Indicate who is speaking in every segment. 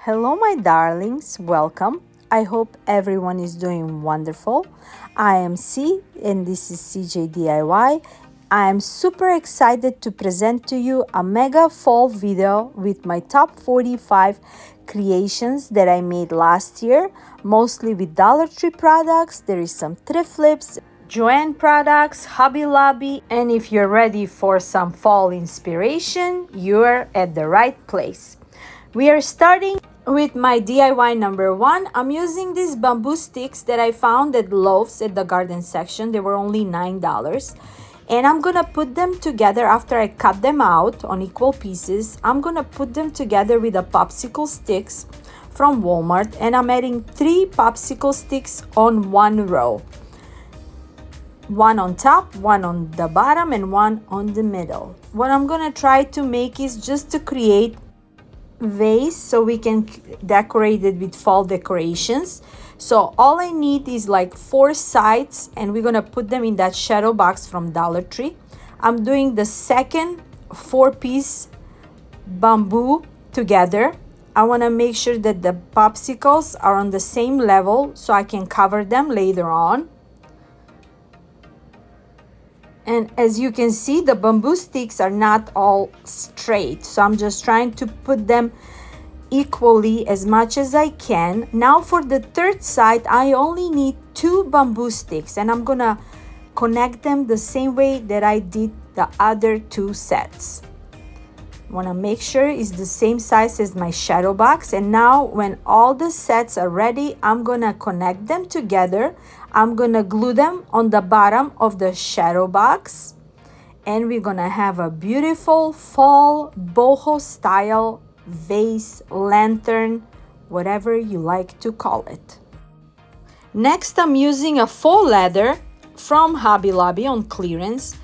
Speaker 1: Hello, my darlings, welcome. I hope everyone is doing wonderful. I am C, and this is CJ DIY. I am super excited to present to you a mega fall video with my top 45 creations that I made last year, mostly with Dollartree products. There is some thrift flips, Jo Anns products, Hubby Lobby, and if you're ready for some fall inspiration, you're at the right place. We are starting with my DIY number one. I'm using these bamboo sticks that I found at Lowe's at the garden section. They were only $9. And I'm gonna put them together after I cut them out on equal pieces. I'm gonna put them together with the popsicle sticks from Walmart, and I'm adding 3 popsicle sticks on one row. One on top, one on the bottom, and one on the middle. What I'm gonna try to make is just to create vase so we can decorate it with fall decorations. So all I need is like 4 sides, and we're gonna put them in that shadow box from Dollar Tree. I'm doing the second 4-piece bamboo together. I want to make sure that the popsicles are on the same level so I can cover them later on. And as you can see, the bamboo sticks are not all straight, so I'm just trying to put them equally as much as I can. Now for the third side, I only need 2 bamboo sticks, and I'm gonna connect them the same way that I did the other 2 sets. I want to make sure it's the same size as my shadow box. And now when all the sets are ready, I'm gonna connect them together. I'm gonna glue them on the bottom of the shadow box, and we're gonna have a beautiful fall boho style vase, lantern, whatever you like to call it. Next, I'm using a faux leather from Hobby Lobby on clearance,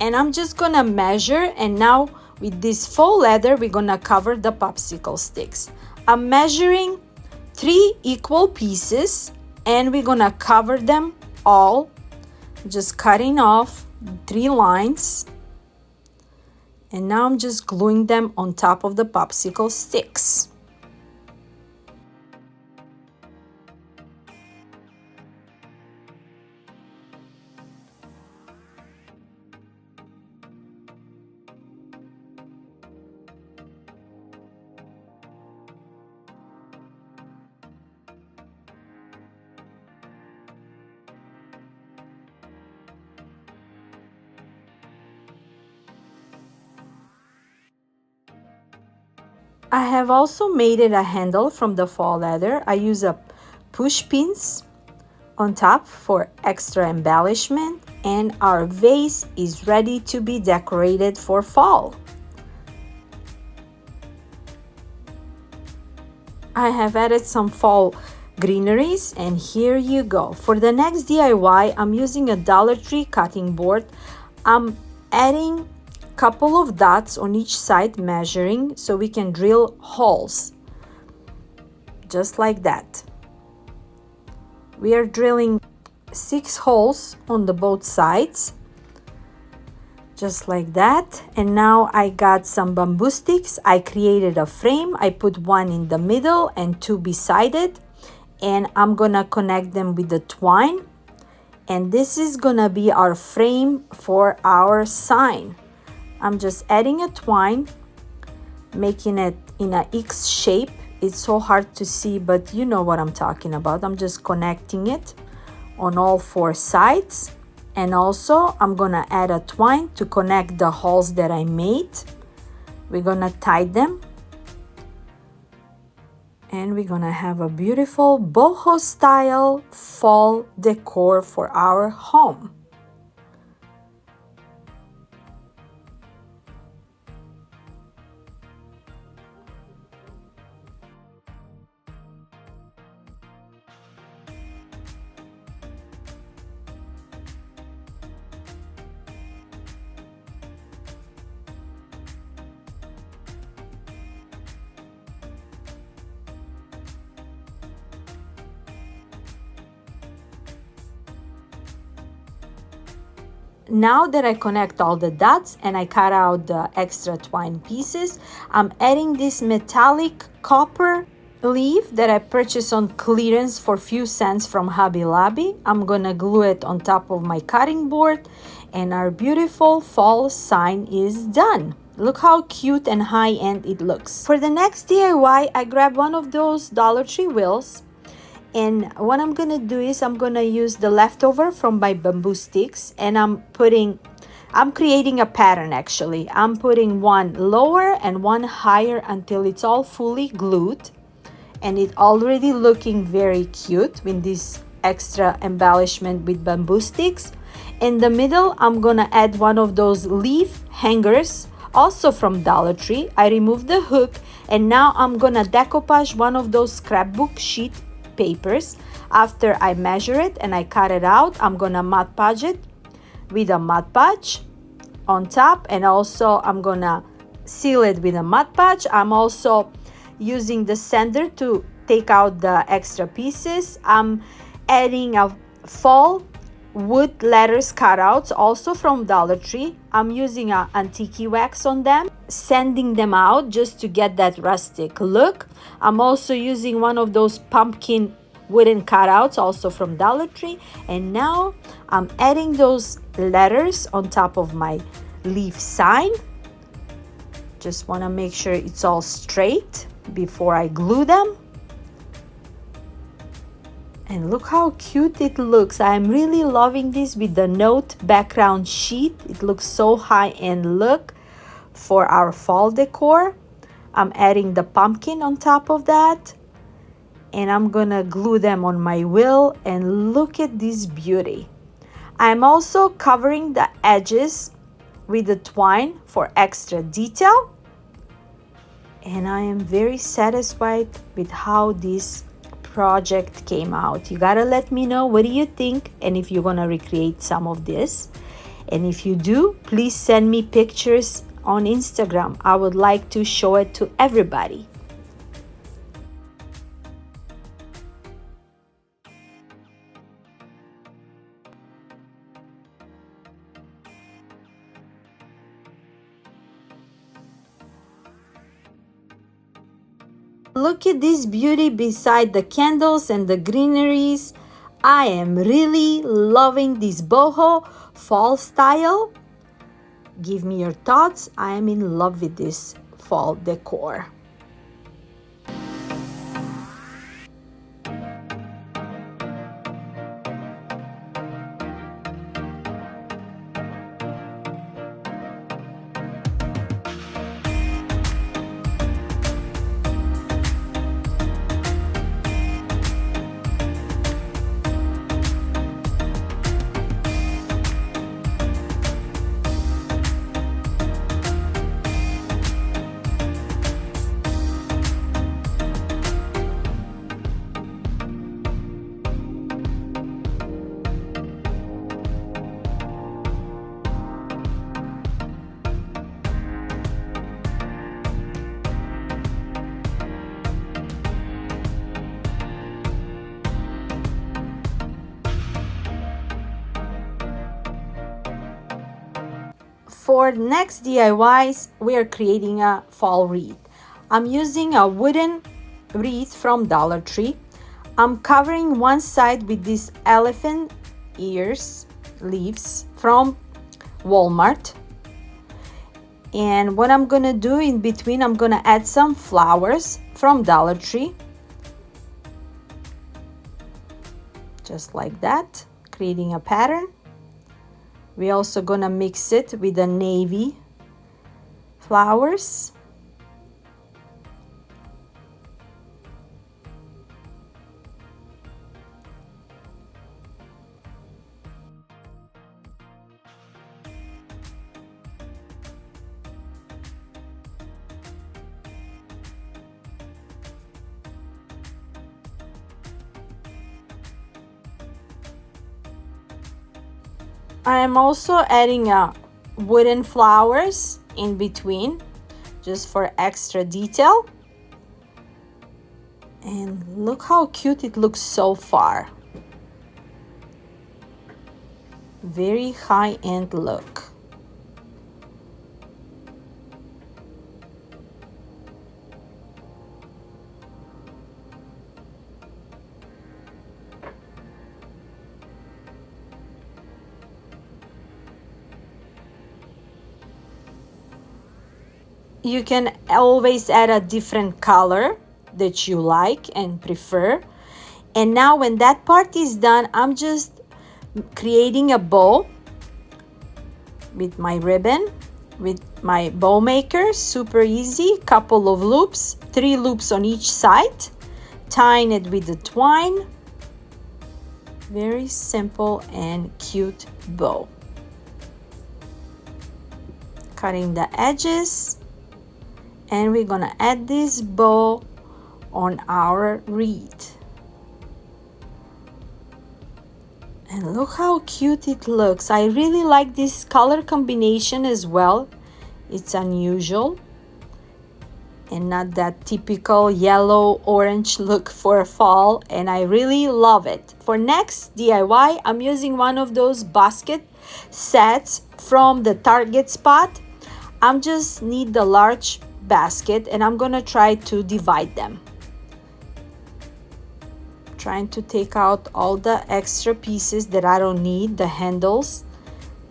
Speaker 1: and I'm just gonna measure. And now with this faux leather, we're gonna cover the popsicle sticks. I'm measuring 3 equal pieces, and we're gonna cover them all, just cutting off 3 lines. And now I'm just gluing them on top of the popsicle sticks. I have also made it a handle from the faux leather. I use a push pins on top for extra embellishment, and our vase is ready to be decorated for fall. I have added some fall greeneries, and here you go. For the next DIY, I'm using a Dollar Tree cutting board. I'm adding couple of dots on each side, measuring so we can drill holes just like that. We are drilling 6 holes on the both sides just like that. And now I got some bamboo sticks. I created a frame. I put 1 in the middle and 2 beside it, and I'm gonna connect them with the twine, and this is gonna be our frame for our sign. I'm just adding a twine, making it in a X shape. It's so hard to see, but you know what I'm talking about. I'm just connecting it on all 4 sides. And also I'm gonna add a twine to connect the holes that I made. We're gonna tie them, and we're gonna have a beautiful boho style fall decor for our home. Now that I connect all the dots and I cut out the extra twine pieces, I'm adding this metallic copper leaf that I purchased on clearance for few cents from Hubby Lobby. I'm gonna glue it on top of my cutting board, and our beautiful fall sign is done. Look how cute and high-end it looks. For the next DIY, I grabbed one of those Dollar Tree wheels, and what I'm gonna do is I'm gonna use the leftover from my bamboo sticks, and I'm creating a pattern actually. I'm putting one lower and one higher until it's all fully glued, and it already looking very cute with this extra embellishment with bamboo sticks. In the middle, I'm gonna add one of those leaf hangers, also from Dollar Tree. I removed the hook, and now I'm gonna decoupage one of those scrapbook sheet papers. After I measure it and I cut it out, I'm gonna Mod Podge it with a Mod Podge on top, and also I'm gonna seal it with a Mod Podge. I'm also using the sander to take out the extra pieces. I'm adding a fall wood letters cutouts, also from Dollar Tree. I'm using a antique wax on them, sanding them out just to get that rustic look. I'm also using one of those pumpkin wooden cutouts, also from Dollar Tree. And now I'm adding those letters on top of my leaf sign. Just want to make sure it's all straight before I glue them. And look how cute it looks. I'm really loving this with the note background sheet. It looks so high-end look for our fall decor. I'm adding the pumpkin on top of that, and I'm gonna glue them on my wheel, and look at this beauty. I'm also covering the edges with the twine for extra detail, and I am very satisfied with how this project came out. You gotta let me know, what do you think, and if you're gonna recreate some of this. And if you do, please send me pictures on Instagram. I would like to show it to everybody. Look at this beauty beside the candles and the greeneries. I am really loving this boho fall style. Give me your thoughts. I am in love with this fall decor. For next DIYs, we are creating a fall wreath. I'm using a wooden wreath from Dollar Tree. I'm covering one side with these elephant ears leaves from Walmart. And what I'm gonna do in between, I'm gonna add some flowers from Dollar Tree. Just like that, creating a pattern. We're also gonna mix it with the navy flowers. I am also adding wooden flowers in between, just for extra detail. And look how cute it looks so far. Very high-end look. You can always add a different color that you like and prefer. And now when that part is done, I'm just creating a bow with my ribbon, with my bow maker. Super easy. Couple of loops, 3 loops on each side, tying it with the twine. Very simple and cute bow. Cutting the edges, and we're gonna add this bow on our wreath. And look how cute it looks. I really like this color combination as well. It's unusual and not that typical yellow orange look for fall, and I really love it. For next DIY, I'm using one of those basket sets from the Target spot. I'm just need the large basket, and I'm gonna try to divide them. Trying to take out all the extra pieces that I don't need, the handles.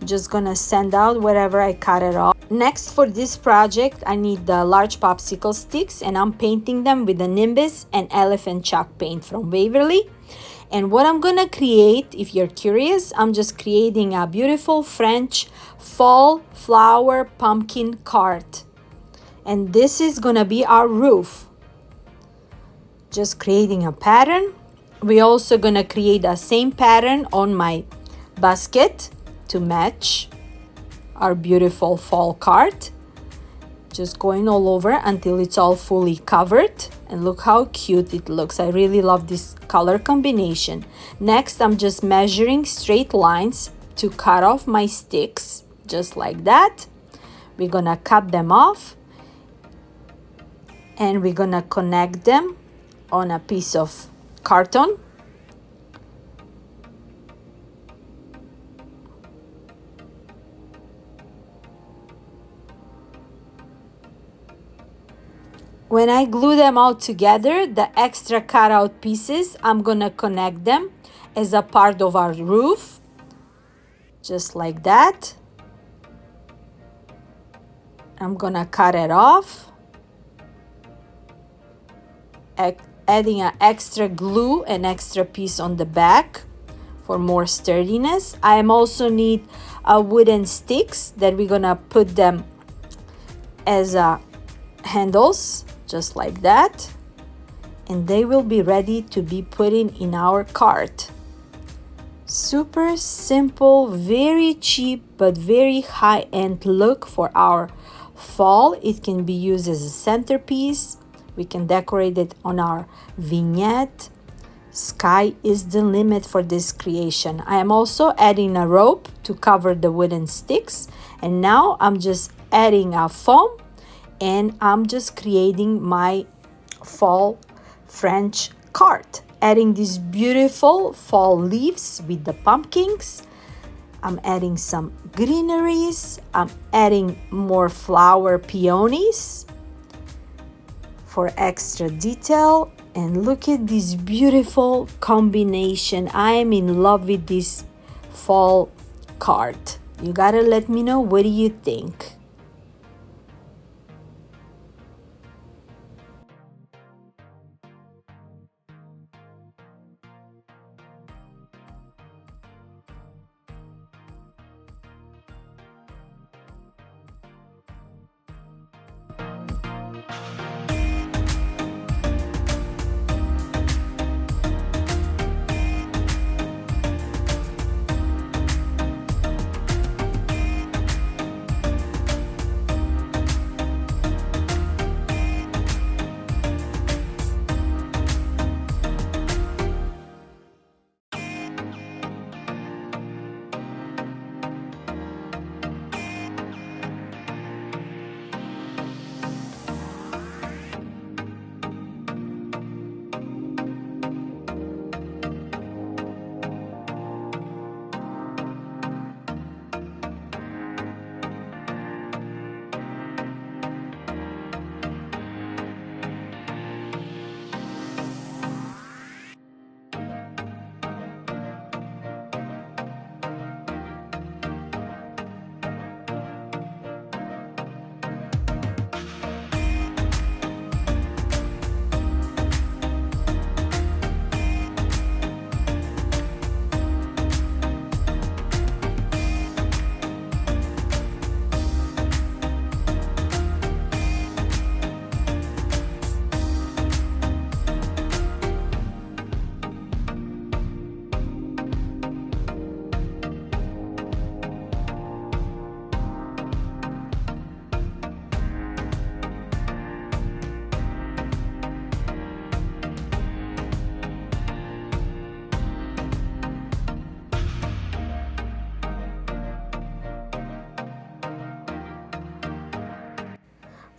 Speaker 1: Just gonna send out wherever I cut it off. Next, for this project, I need the large popsicle sticks, and I'm painting them with the Nimbus and Elephant Chalk paint from Waverly. And what I'm gonna create, if you're curious, I'm just creating a beautiful French fall flower pumpkin cart. And this is gonna be our roof. Just creating a pattern. We're also gonna create the same pattern on my basket to match our beautiful fall cart. Just going all over until it's all fully covered. And look how cute it looks. I really love this color combination. Next, I'm just measuring straight lines to cut off my sticks, just like that. We're gonna cut them off, and we're gonna connect them on a piece of carton. When I glue them all together, the extra cutout pieces, I'm gonna connect them as a part of our roof, just like that. I'm gonna cut it off, adding an extra glue and extra piece on the back for more sturdiness. I am also need a wooden sticks that we're gonna put them as handles, just like that, and they will be ready to be put in our cart. Super simple, very cheap, but very high-end look for our fall. It can be used as a centerpiece. We can decorate it on our vignette. Sky is the limit for this creation. I am also adding a rope to cover the wooden sticks, and now I'm just adding a foam, and I'm just creating my fall French cart, adding these beautiful fall leaves with the pumpkins. I'm adding some greeneries. I'm adding more flower peonies for extra detail. And look at this beautiful combination. I am in love with this fall cart. You gotta let me know, what do you think?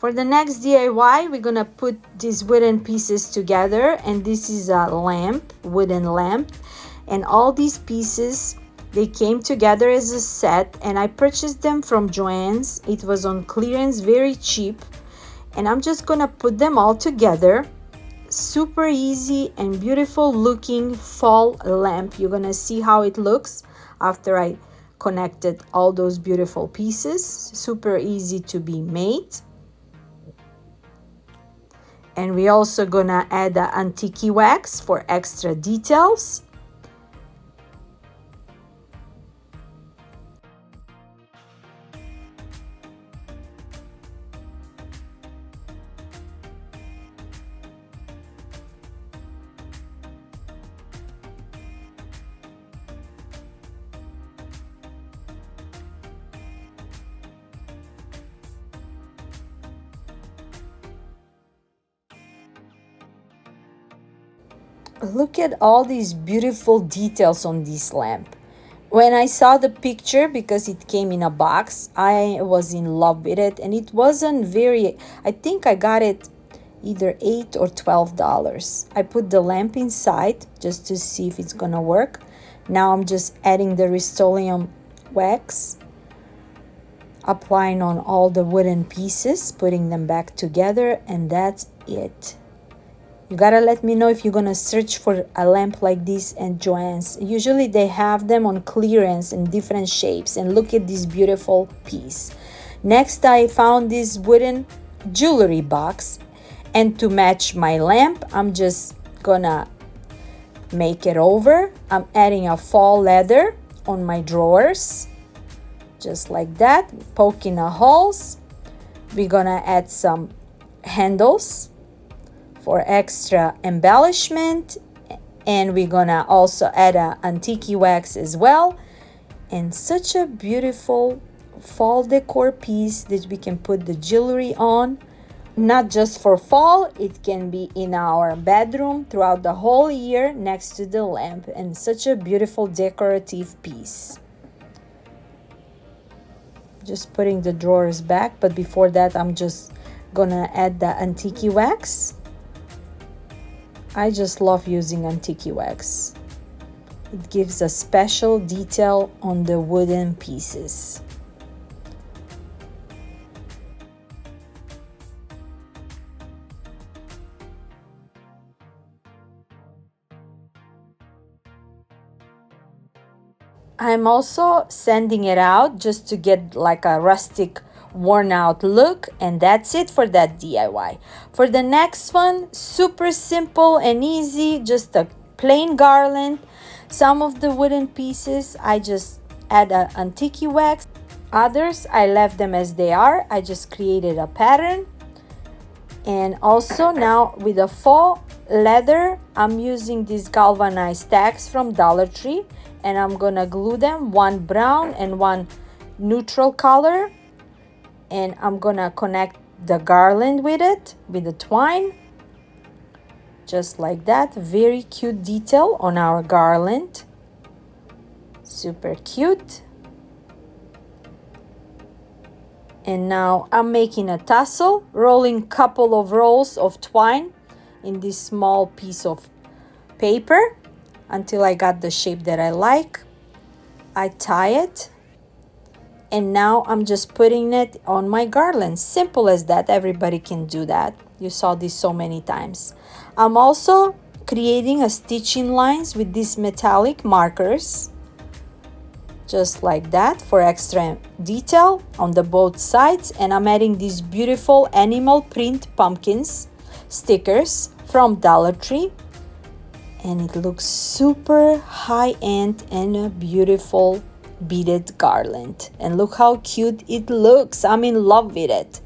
Speaker 1: For the next DIY, we're gonna put these wooden pieces together, and this is a lamp, wooden lamp, and all these pieces, they came together as a set, and I purchased them from Jo Anns. It was on clearance, very cheap, and I'm just gonna put them all together. Super easy and beautiful looking fall lamp. You're gonna see how it looks after I connected all those beautiful pieces. Super easy to be made. And we also gonna add the antique wax for extra details. Look at all these beautiful details on this lamp. When I saw the picture, because it came in a box, I was in love with it, and it wasn't very, I think I got it either $8 or $12. I put the lamp inside just to see if it's gonna work. Now I'm just adding the Rust-Oleum wax, applying on all the wooden pieces, putting them back together, and that's it. You gotta let me know if you're gonna search for a lamp like this at Jo Anns. Usually they have them on clearance in different shapes, and look at this beautiful piece. Next, I found this wooden jewelry box, and to match my lamp, I'm just gonna make it over. I'm adding a fall leather on my drawers, just like that, poking a holes. We're gonna add some handles for extra embellishment, and we're gonna also add an antique wax as well, and such a beautiful fall decor piece that we can put the jewelry on. Not just for fall, it can be in our bedroom throughout the whole year next to the lamp, and such a beautiful decorative piece. Just putting the drawers back, but before that I'm just gonna add the antique wax. I just love using antique wax. It gives a special detail on the wooden pieces. I'm also sanding it out just to get like a rustic, worn out look, and that's it for that DIY. For the next one, super simple and easy, just a plain garland. Some of the wooden pieces I just add an antique wax, others I left them as they are. I just created a pattern. And also now with the faux leather, I'm using these galvanized tags from Dollartreediy, and I'm gonna glue them, one brown and one neutral color, and I'm gonna connect the garland with it, with the twine, just like that. Very cute detail on our garland, super cute. And now I'm making a tassel, rolling couple of rolls of twine in this small piece of paper until I got the shape that I like. I tie it, and now I'm just putting it on my garland. Simple as that. Everybody can do that. You saw this so many times. I'm also creating a stitching lines with these metallic markers, just like that, for extra detail on the both sides. And I'm adding these beautiful animal print pumpkins stickers from Dollartreediy, and it looks super high-end and a beautiful beaded garland. And look how cute it looks. I'm in love with it.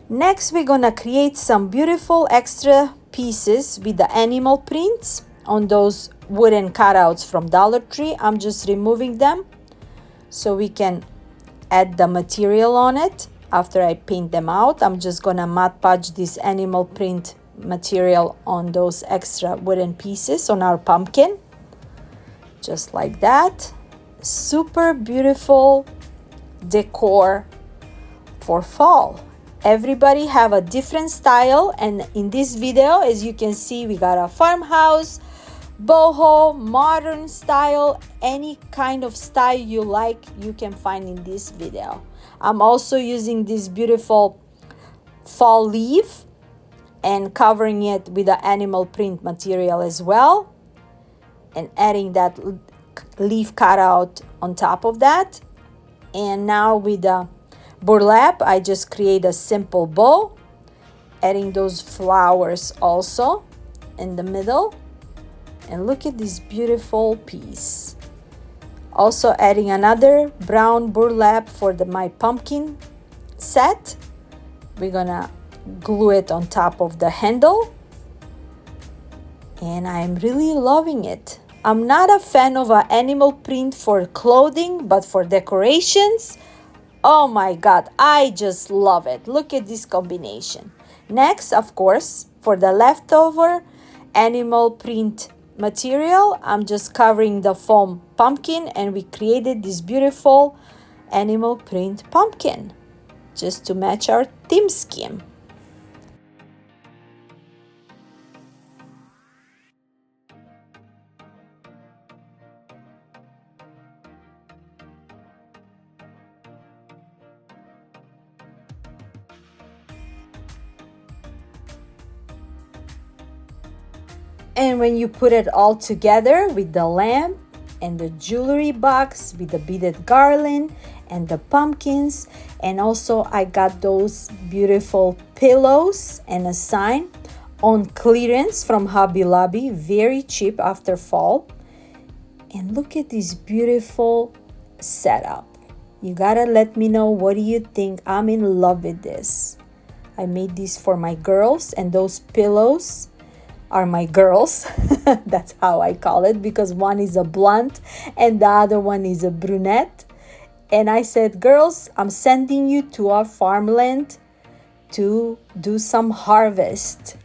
Speaker 1: Next, we're gonna create some beautiful extra pieces with the animal prints on those wooden cutouts from Dollartreediy. I'm just removing them so we can add the material on it. After I paint them out, I'm just gonna Mod Podge this animal print material on those extra wooden pieces on our pumpkin, just like that. Super beautiful decor for fall. everybody have a different style, and in this video, as you can see, we got a farmhouse, boho, modern style, any kind of style you like, you can find in this video. I'm also using this beautiful fall leaf and covering it with the animal print material as well, and adding that leaf cutout on top of that. And now with the burlap, I just create a simple bow, adding those flowers also in the middle. And look at this beautiful piece. Also adding another brown burlap for my pumpkin set. We're gonna glue it on top of the handle, and I'm really loving it. I'm not a fan of an animal print for clothing, but for decorations, oh my god, I just love it. Look at this combination. Next, of course, for the leftover animal print material, I'm just covering the foam pumpkin, and we created this beautiful animal print pumpkin just to match our theme scheme. And when you put it all together with the lamp and the jewelry box with the beaded garland and the pumpkins, and also I got those beautiful pillows and a sign on clearance from Hubby Lobby, very cheap after fall. And look at this beautiful setup. You gotta let me know, what do you think? I'm in love with this. I made this for my girls, and those pillows are my girls. That's how I call it, because one is a blonde and the other one is a brunette. And I said, girls, I'm sending you to our farmland to do some harvest.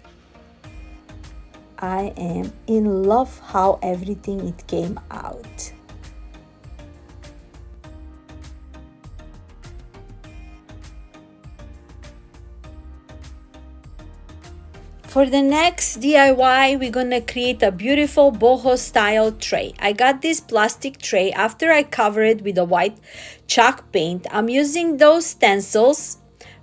Speaker 1: I am in love how everything it came out. For the next DIY, we're gonna create a beautiful boho style tray. I got this plastic tray after I cover it with a white chalk paint. I'm using those stencils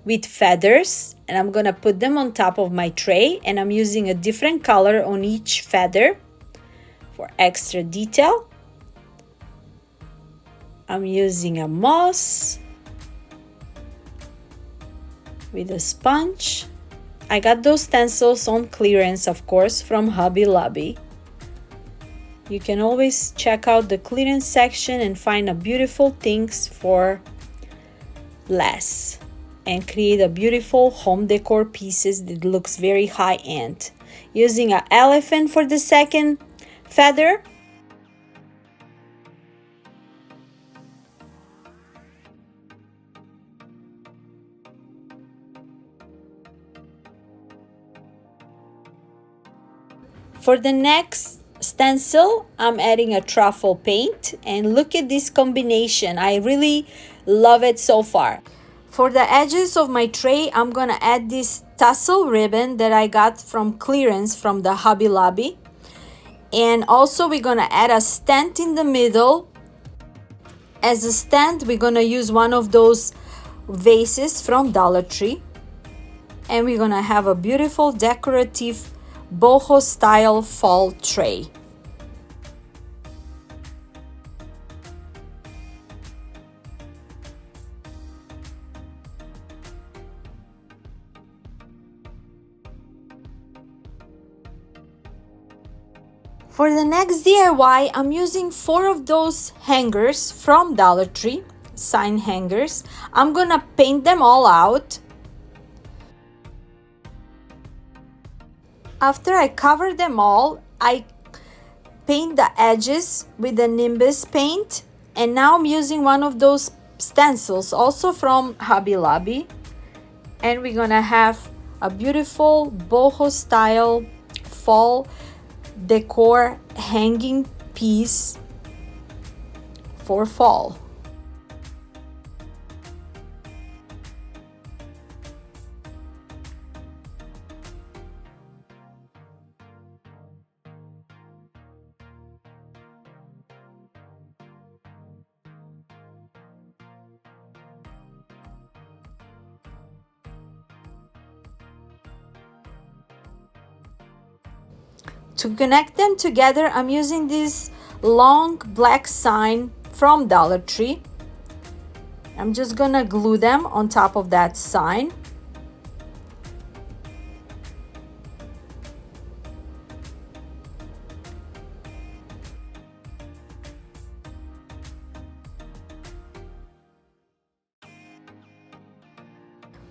Speaker 1: with feathers, and I'm gonna put them on top of my tray, and I'm using a different color on each feather for extra detail. I'm using a moss with a sponge. I got those stencils on clearance, of course, from Hubby Lobby. You can always check out the clearance section and find a beautiful things for less, and create a beautiful home decor pieces that looks very high-end. Using an elephant for the second feather. For the next stencil, I'm adding a truffle paint, and look at this combination. I really love it so far. For the edges of my tray, I'm gonna add this tassel ribbon that I got from clearance from the Hobby Lobby. And also we're gonna add a stand in the middle. As a stand, we're gonna use one of those vases from Dollartreediy. And we're gonna have a beautiful decorative boho style fall tray. For the next DIY, I'm using 4 of those hangers from Dollartreediy, sign hangers. I'm gonna paint them all out. After I cover them all, I paint the edges with the Nimbus paint, and now I'm using one of those stencils also from Hobby Lobby, and we're gonna have a beautiful boho style fall decor hanging piece for fall. To connect them together, I'm using this long black sign from Dollar Tree. I'm just gonna glue them on top of that sign.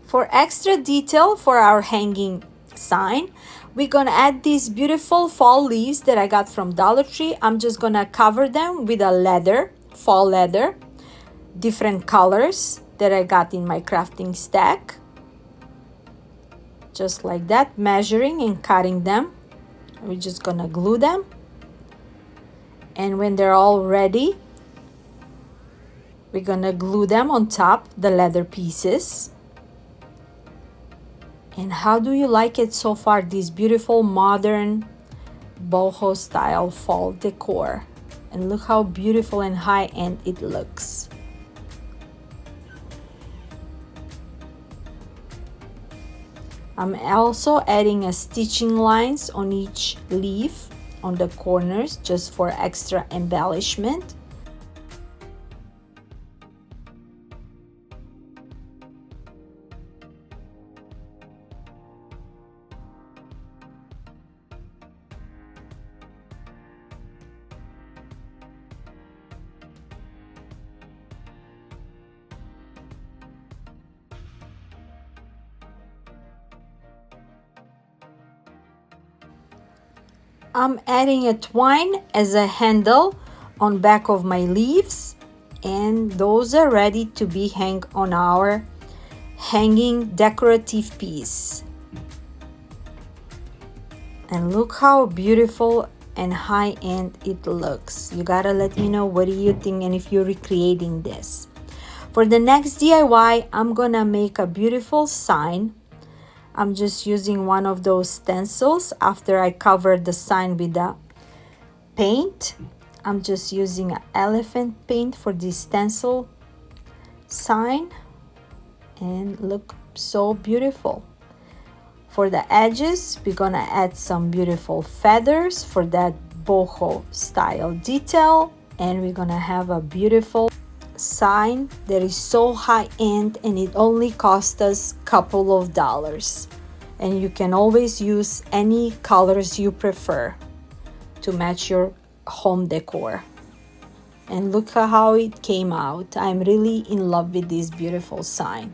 Speaker 1: For extra detail for our hanging sign, we're gonna add these beautiful fall leaves that I got from Dollar Tree. I'm just gonna cover them with a leather, fall leather, different colors that I got in my crafting stack. Just like that, measuring and cutting them. We're just gonna glue them. And when they're all ready, we're gonna glue them on top, the leather pieces. And how do you like it so far, this beautiful modern boho style fall decor? And look how beautiful and high-end it looks. I'm also adding a stitching lines on each leaf on the corners just for extra embellishment. I'm adding a twine as a handle on back of my leaves, and those are ready to be hung on our hanging decorative piece. And look how beautiful and high-end it looks. You gotta let me know what do you think and if you're recreating this. For the next DIY, I'm gonna make a beautiful sign. I'm just using one of those stencils after I covered the sign with the paint. I'm just using an elephant paint for this stencil sign, and look so beautiful. For the edges, we're gonna add some beautiful feathers for that boho style detail, and we're gonna have a beautiful sign that is so high-end, and it only cost us a couple of dollars. And you can always use any colors you prefer to match your home decor. And look at how it came out. I'm really in love with this beautiful sign.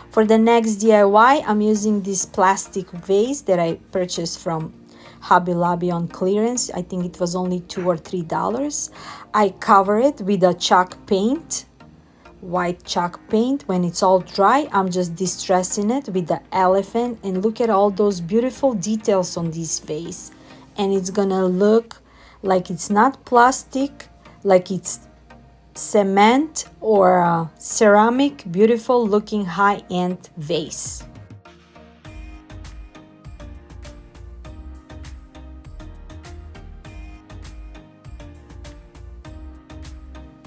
Speaker 1: For the next DIY, I'm using this plastic vase that I purchased from Hubby Lobby on clearance. I think it was only $2 or $3. I cover it with a chalk paint, white chalk paint. When it's all dry, I'm just distressing it with the elephant, and look at all those beautiful details on this vase. And it's gonna look like it's not plastic, like it's cement or ceramic, beautiful looking high-end vase.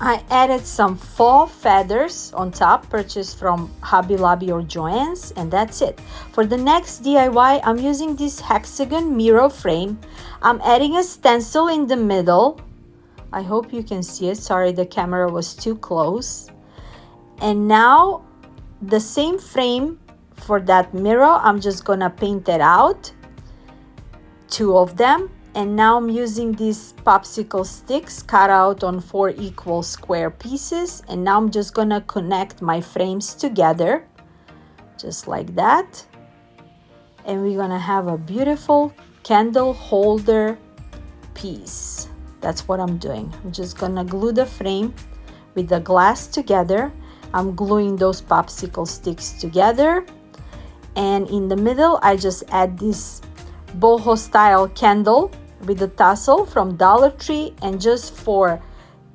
Speaker 1: I added some faux feathers on top, purchased from Hubby Lobby or Jo Anns, and that's it. For the next DIY, I'm using this hexagon mirror frame. I'm adding a stencil in the middle. I hope you can see it. Sorry, the camera was too close. And now the same frame for that mirror, I'm just gonna paint it out, 2 of them. And now I'm using these popsicle sticks cut out on 4 equal square pieces. And now I'm just gonna connect my frames together, just like that. And we're gonna have a beautiful candle holder piece. That's what I'm doing. I'm just gonna glue the frame with the glass together. I'm gluing those popsicle sticks together. And in the middle, I just add this boho style candle with the tassel from Dollar Tree, and just for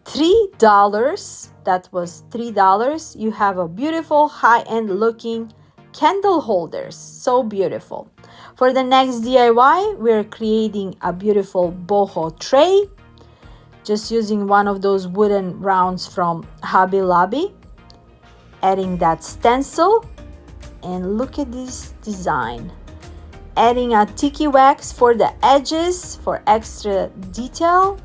Speaker 1: $3, that was $3, you have a beautiful high-end looking candle holders. So beautiful. For the next DIY, we're creating a beautiful boho tray, just using one of those wooden rounds from Hobby Lobby, adding that stencil, and look at this design. adding a tiki wax for the edges for extra detail,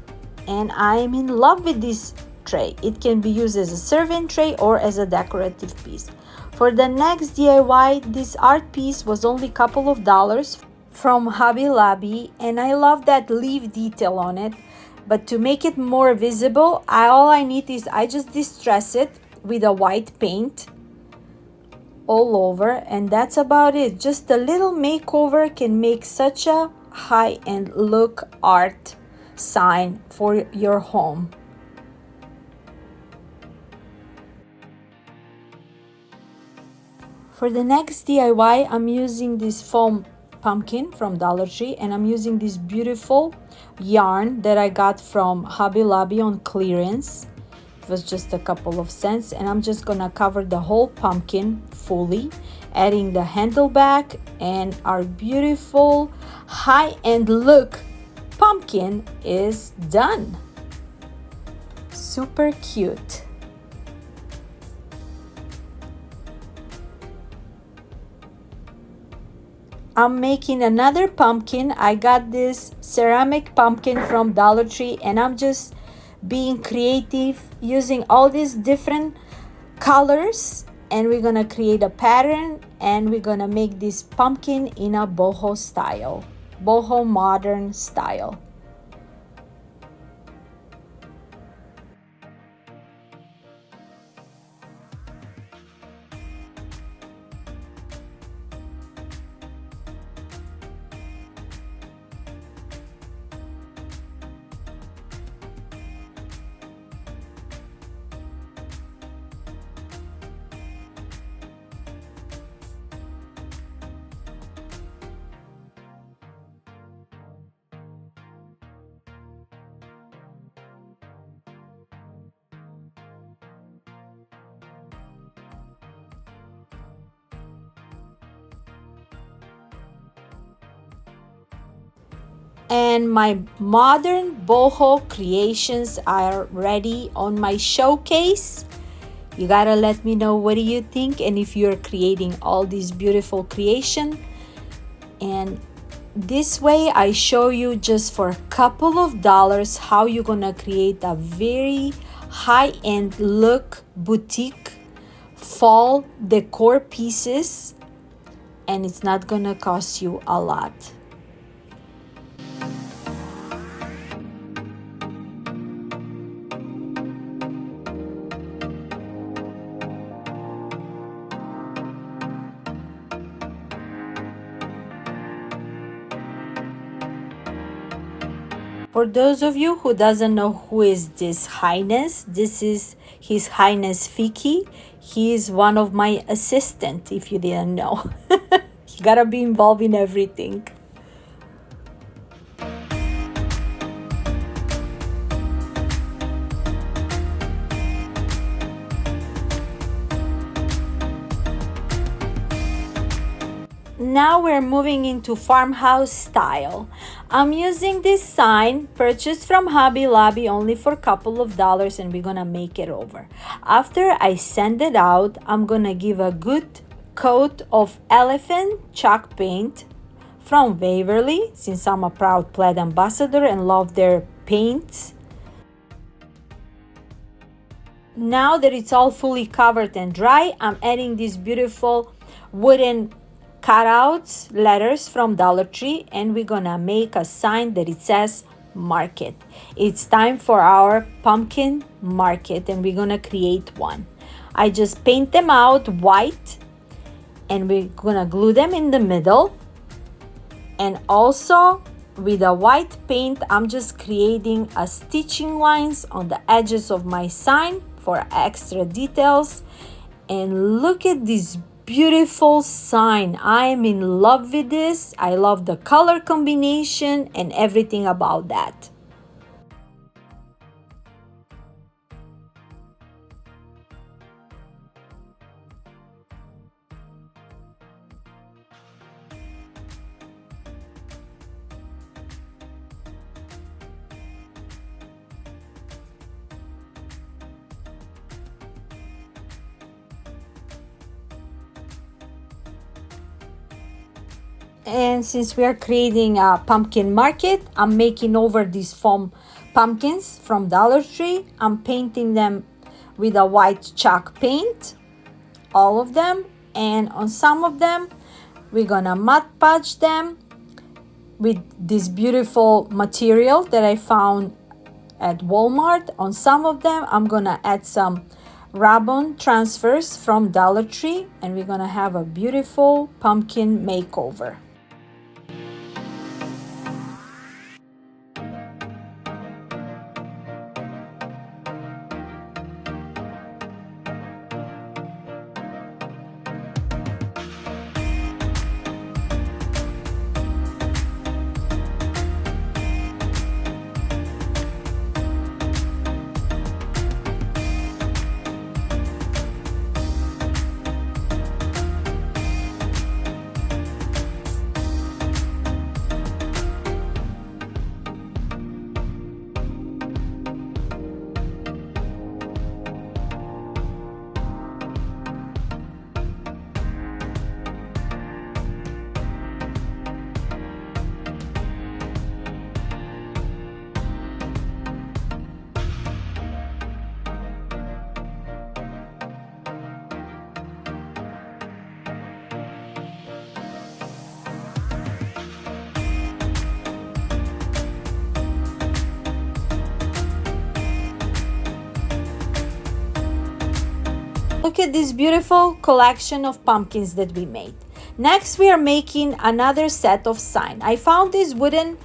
Speaker 1: and I'm in love with this tray. It can be used as a serving tray or as a decorative piece. For the next DIY, this art piece was only a couple of dollars from Hubby Lobby, and I love that leaf detail on it. But to make it more visible, all I need is I just distress it with a white paint all over, and that's about it. Just a little makeover can make such a high-end look art sign for your home. For the next DIY, I'm using this foam pumpkin from Dollar Tree, and I'm using this beautiful yarn that I got from Hobby Lobby on clearance. It was just a couple of cents, and I'm just gonna cover the whole pumpkin fully, adding the handle back, and our beautiful high-end look pumpkin is done. Super cute. I'm making another pumpkin. I got this ceramic pumpkin from Dollar Tree, and I'm just being creative using all these different colors, and we're gonna create a pattern, and we're gonna make this pumpkin in a boho style, boho modern style. And my modern boho creations are ready on my showcase. You gotta let me know what do you think, and if you're creating all these beautiful creation. And this way I show you just for a couple of dollars how you're gonna create a very high-end look boutique fall decor pieces, and it's not gonna cost you a lot. For those of you who doesn't know who is this Highness, this is His Highness Fiki. He is one of my assistant, if you didn't know. You gotta be involved in everything. Now we're moving into farmhouse style. I'm using this sign purchased from Hobby Lobby only for a couple of dollars, and we're gonna make it over. After I send it out, I'm gonna give a good coat of elephant chalk paint from Waverly, since I'm a proud plaid ambassador and love their paints. Now that it's all fully covered and dry, I'm adding these beautiful wooden cutouts letters from Dollar Tree, and we're gonna make a sign that it says market. It's time for our pumpkin market, and we're gonna create one. I just paint them out white, and we're gonna glue them in the middle. And also with a white paint, I'm just creating a stitching lines on the edges of my sign for extra details. And look at this beautiful sign. I am in love with this. I love the color combination and everything about that. And since we are creating a pumpkin market, I'm making over these foam pumpkins from Dollar Tree. I'm painting them with a white chalk paint, all of them. And on some of them, we're gonna Mod Podge them with this beautiful material that I found at Walmart. On some of them, I'm gonna add some ribbon transfers from Dollar Tree, and we're gonna have a beautiful pumpkin makeover. Look at this beautiful collection of pumpkins that we made. Next, we are making another set of sign. I found these wooden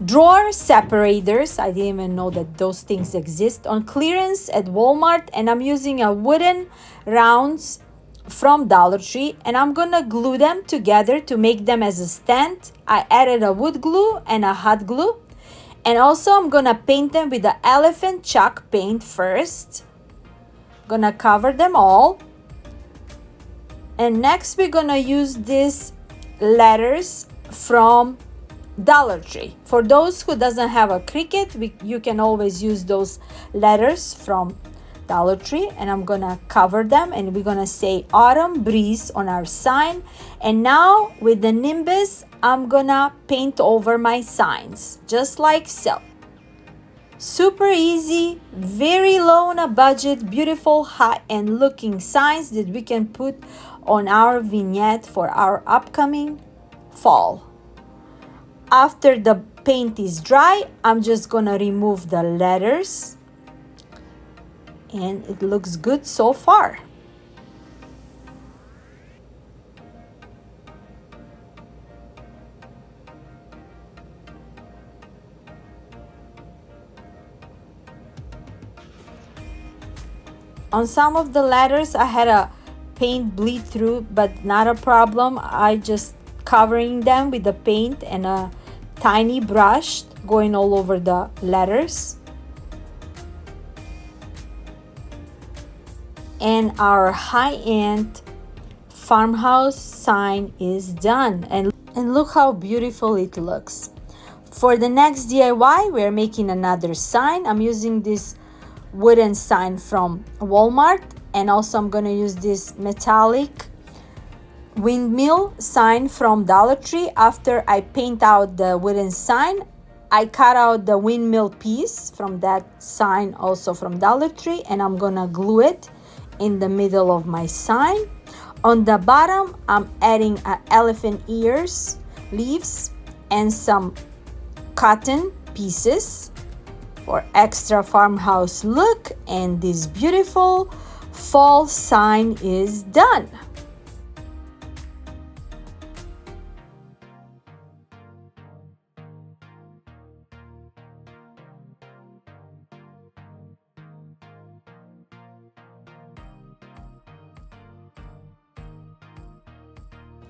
Speaker 1: drawer separators. I didn't even know that those things exist on clearance at Walmart, and I'm using a wooden rounds from Dollar Tree, and I'm gonna glue them together to make them as a stand. I added a wood glue and a hot glue, and also I'm gonna paint them with the elephant chalk paint first. Gonna cover them all, and next we're gonna use these letters from Dollar Tree. For those who doesn't have a Cricut, you can always use those letters from Dollar Tree, and I'm gonna cover them, and we're gonna say autumn breeze on our sign. And now with the nimbus, I'm gonna paint over my signs just like so. Super easy, very low on a budget, beautiful high-end looking signs that we can put on our vignette for our upcoming fall. After the paint is dry, I'm just gonna remove the letters, and it looks good so far. On some of the letters, I had a paint bleed through, but not a problem. I just covering them with the paint and a tiny brush going all over the letters. And our high-end farmhouse sign is done. And look how beautiful it looks. For the next DIY, we're making another sign. I'm using this wooden sign from Walmart, and also I'm going to use this metallic windmill sign from Dollar Tree. After I paint out the wooden sign, I cut out the windmill piece from that sign, also from Dollar Tree, and I'm gonna glue it in the middle of my sign. On the bottom, I'm adding elephant ears, leaves, and some cotton pieces for extra farmhouse look, and this beautiful fall sign is done.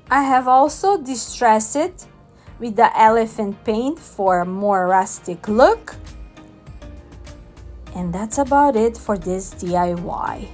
Speaker 1: I have also distressed it with the elephant paint for a more rustic look. And that's about it for this DIY.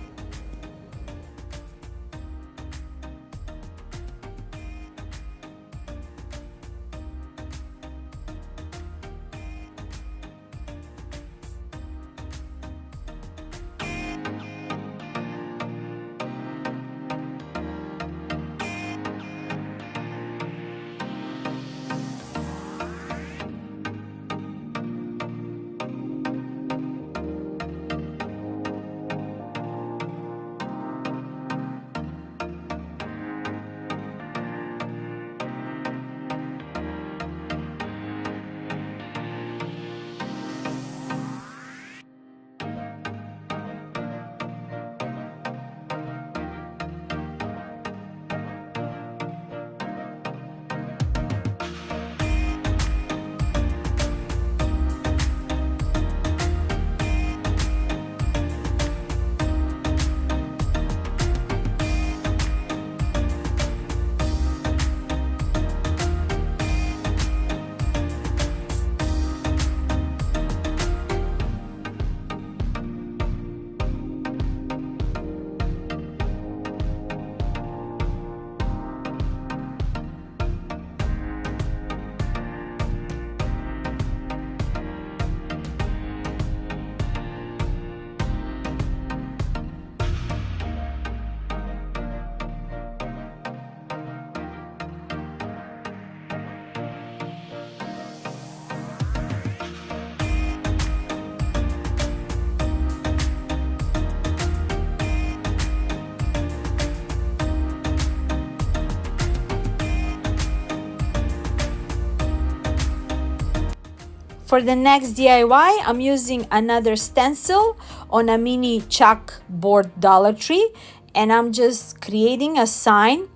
Speaker 1: For the next DIY, I'm using another stencil on a mini chalkboard Dollartree, and I'm just creating a sign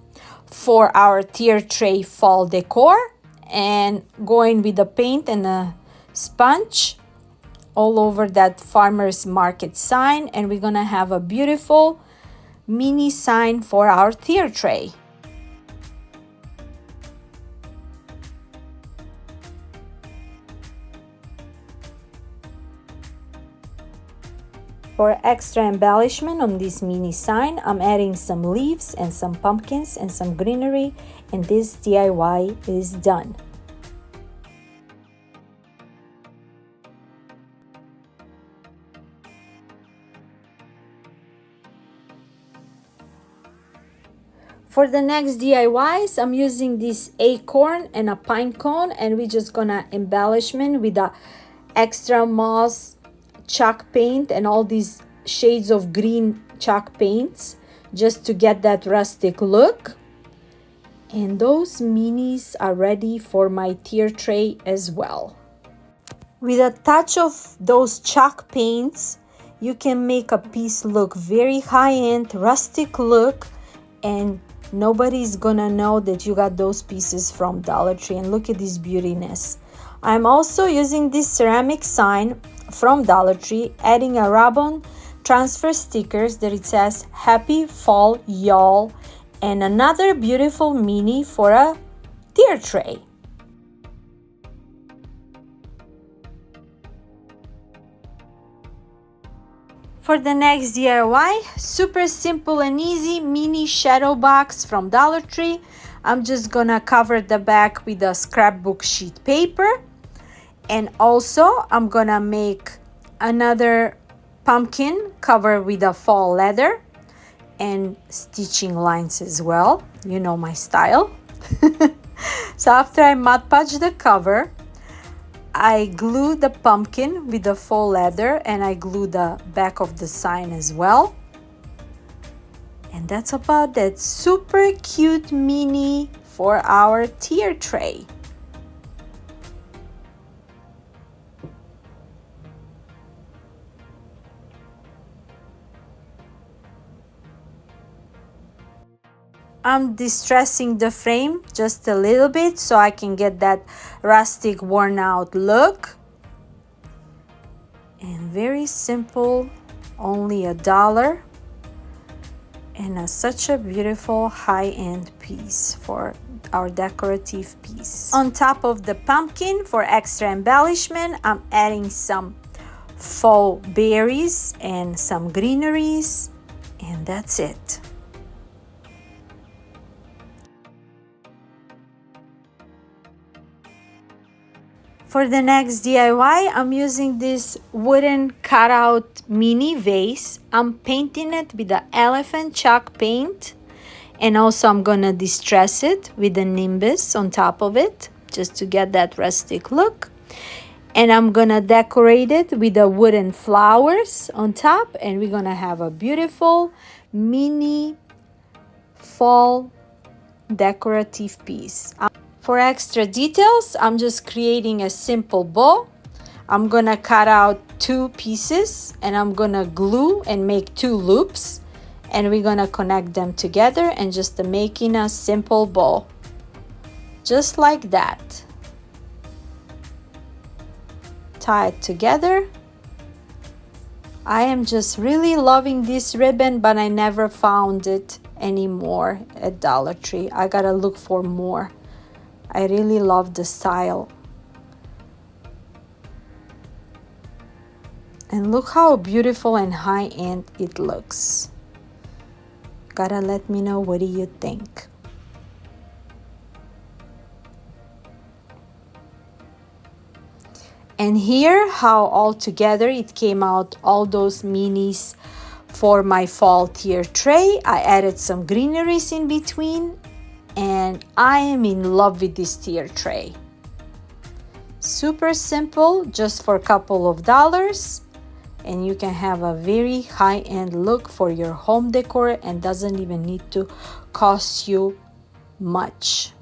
Speaker 1: for our tier tray fall decor and going with the paint and a sponge all over that farmer's market sign, and we're gonna have a beautiful mini sign for our tier tray. For extra embellishment on this mini sign, I'm adding some leaves and some pumpkins and some greenery, and this DIY is done. For the next DIYs, I'm using this acorn and a pine cone, and we're just gonna embellishment with a extra moss chalk paint and all these shades of green chalk paints just to get that rustic look. And those minis are ready for my tier tray as well. With a touch of those chalk paints, you can make a piece look very high-end, rustic look, and nobody's gonna know that you got those pieces from Dollar Tree. And look at this beautiness. I'm also using this ceramic sign from Dollar Tree, adding a ribbon transfer stickers that it says Happy Fall Y'all, and another beautiful mini for a tier tray. For the next DIY, super simple and easy mini shadow box from Dollar Tree. I'm just gonna cover the back with a scrapbook sheet paper, and also I'm gonna make another pumpkin covered with a fall leather and stitching lines as well. You know my style. So after I Mod Podge the cover, I glue the pumpkin with the faux leather, and I glue the back of the sign as well. And that's about that super cute mini for our tier tray. I'm distressing the frame just a little bit so I can get that rustic worn out look. And very simple, only $1, and such a beautiful high-end piece for our decorative piece. On top of the pumpkin, for extra embellishment, I'm adding some faux berries and some greeneries, and that's it. For the next DIY, I'm using this wooden cutout mini vase. I'm painting it with the elephant chalk paint, and also I'm gonna distress it with the nimbus on top of it just to get that rustic look. And I'm gonna decorate it with the wooden flowers on top, and we're gonna have a beautiful mini fall decorative piece. For extra details, I'm just creating a simple bow. I'm gonna cut out 2 pieces, and I'm gonna glue and make 2 loops, and we're gonna connect them together and just making a simple bow. Just like that. Tie it together. I am just really loving this ribbon, but I never found it anymore at Dollar Tree. I gotta look for more. I really love the style. And look how beautiful and high-end it looks. Gotta let me know, what do you think? And here how all together it came out, all those minis for my fall tier tray. I added some greeneries in between, and I am in love with this tier tray. Super simple, just for a couple of dollars, and you can have a very high-end look for your home decor, and doesn't even need to cost you much.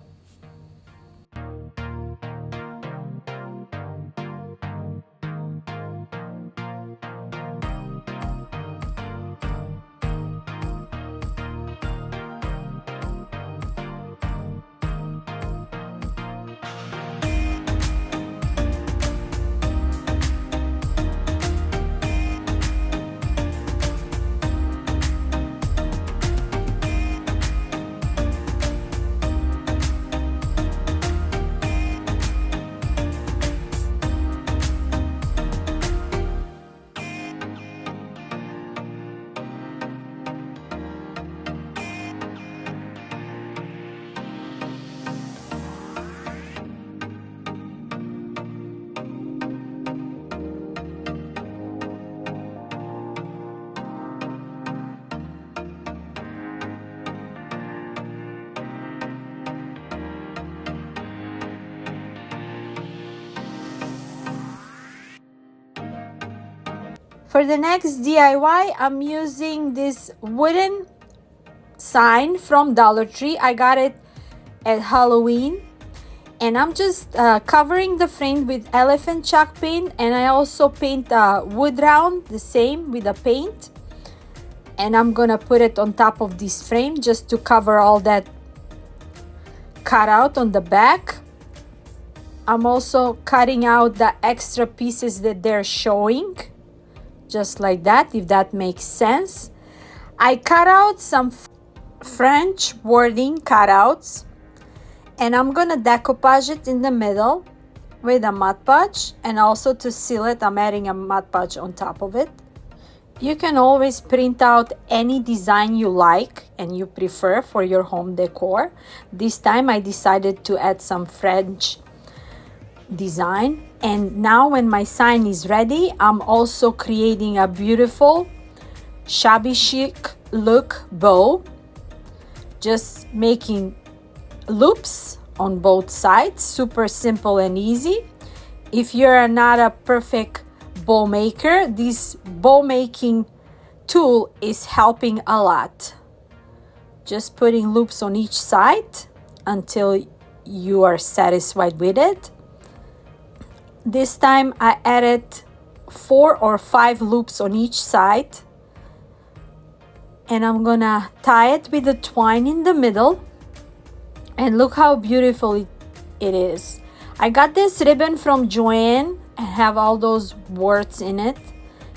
Speaker 1: For the next DIY, I'm using this wooden sign from Dollar Tree. I got it at Halloween. And I'm just covering the frame with elephant chalk paint, and I also paint a wood round the same with a paint, and I'm gonna put it on top of this frame just to cover all that cutout on the back. I'm also cutting out the extra pieces that they're showing, just like that, if that makes sense. I cut out some French wording cutouts, and I'm gonna decoupage it in the middle with a Mod Podge, and also to seal it, I'm adding a Mod Podge on top of it. You can always print out any design you like and you prefer for your home decor. This time I decided to add some French design, and now when my sign is ready, I'm also creating a beautiful shabby chic look bow, just making loops on both sides. Super simple and easy. If you're not a perfect bow maker, this bow making tool is helping a lot. Just putting loops on each side until you are satisfied with it. This time I added 4 or 5 loops on each side, and I'm gonna tie it with the twine in the middle. And look how beautiful it is. I got this ribbon from Jo Anns and have all those words in it.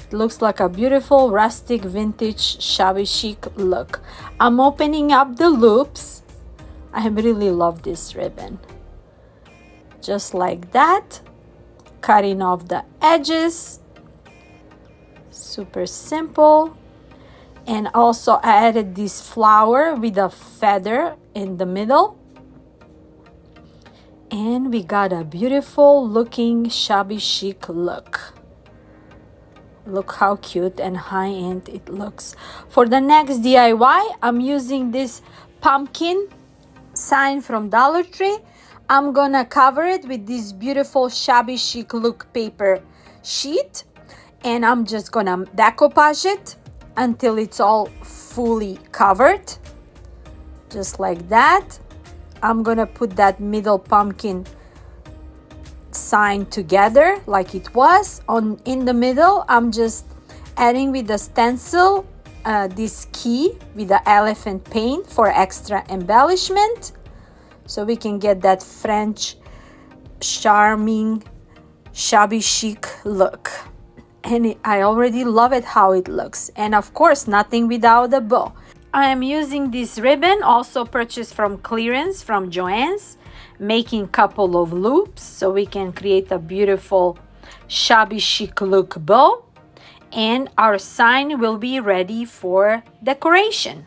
Speaker 1: It looks like a beautiful rustic vintage shabby chic look. I'm opening up the loops. I really love this ribbon. Just like that. Cutting off the edges. Super simple. And also I added this flower with a feather in the middle. And we got a beautiful looking shabby chic look. Look how cute and high-end it looks. For the next DIY, I'm using this pumpkin sign from Dollar Tree. I'm gonna cover it with this beautiful shabby chic look paper sheet, and I'm just gonna decoupage it until it's all fully covered, just like that. I'm gonna put that middle pumpkin sign together like it was. In the middle, I'm just adding with the stencil this key with the elephant paint for extra embellishment, so we can get that French charming shabby chic look. And I already love it how it looks. And of course, nothing without a bow. I am using this ribbon, also purchased from clearance from Jo Anns, making couple of loops so we can create a beautiful shabby chic look bow, and our sign will be ready for decoration.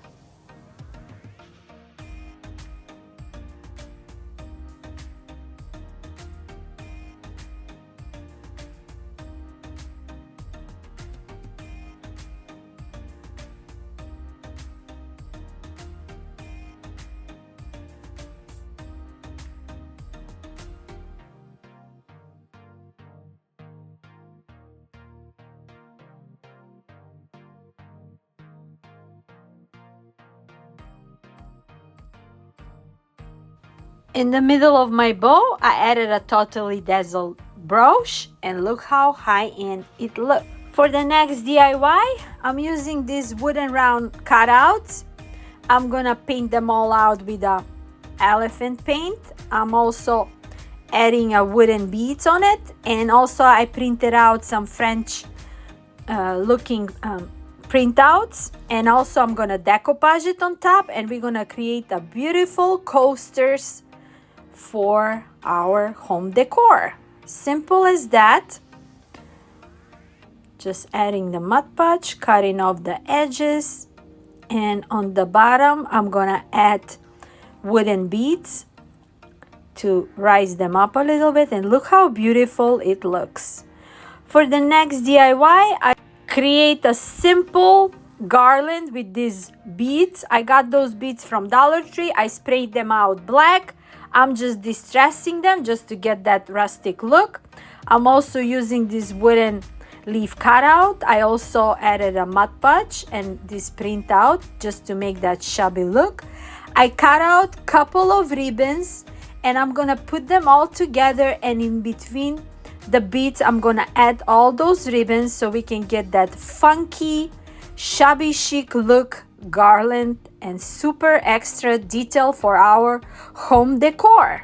Speaker 1: In the middle of my bow, I added a totally dazzled brooch, and look how high-end it looks. For the next DIY, I'm using these wooden round cutouts. I'm gonna paint them all out with a elephant paint. I'm also adding a wooden beads on it, and also I printed out some French looking printouts, and also I'm gonna decoupage it on top, and we're gonna create a beautiful coasters for our home decor. Simple as that. Just adding the Mod Podge, cutting off the edges, and on the bottom I'm gonna add wooden beads to rise them up a little bit, and look how beautiful it looks. For the next DIY, I create a simple garland with these beads. I got those beads from Dollar Tree. I sprayed them out black. I'm just distressing them just to get that rustic look. I'm also using this wooden leaf cutout. I also added a Mod Podge and this printout just to make that shabby look. I cut out a couple of ribbons and I'm gonna put them all together, and in between the beads I'm gonna add all those ribbons so we can get that funky shabby chic look garland and super extra detail for our home decor.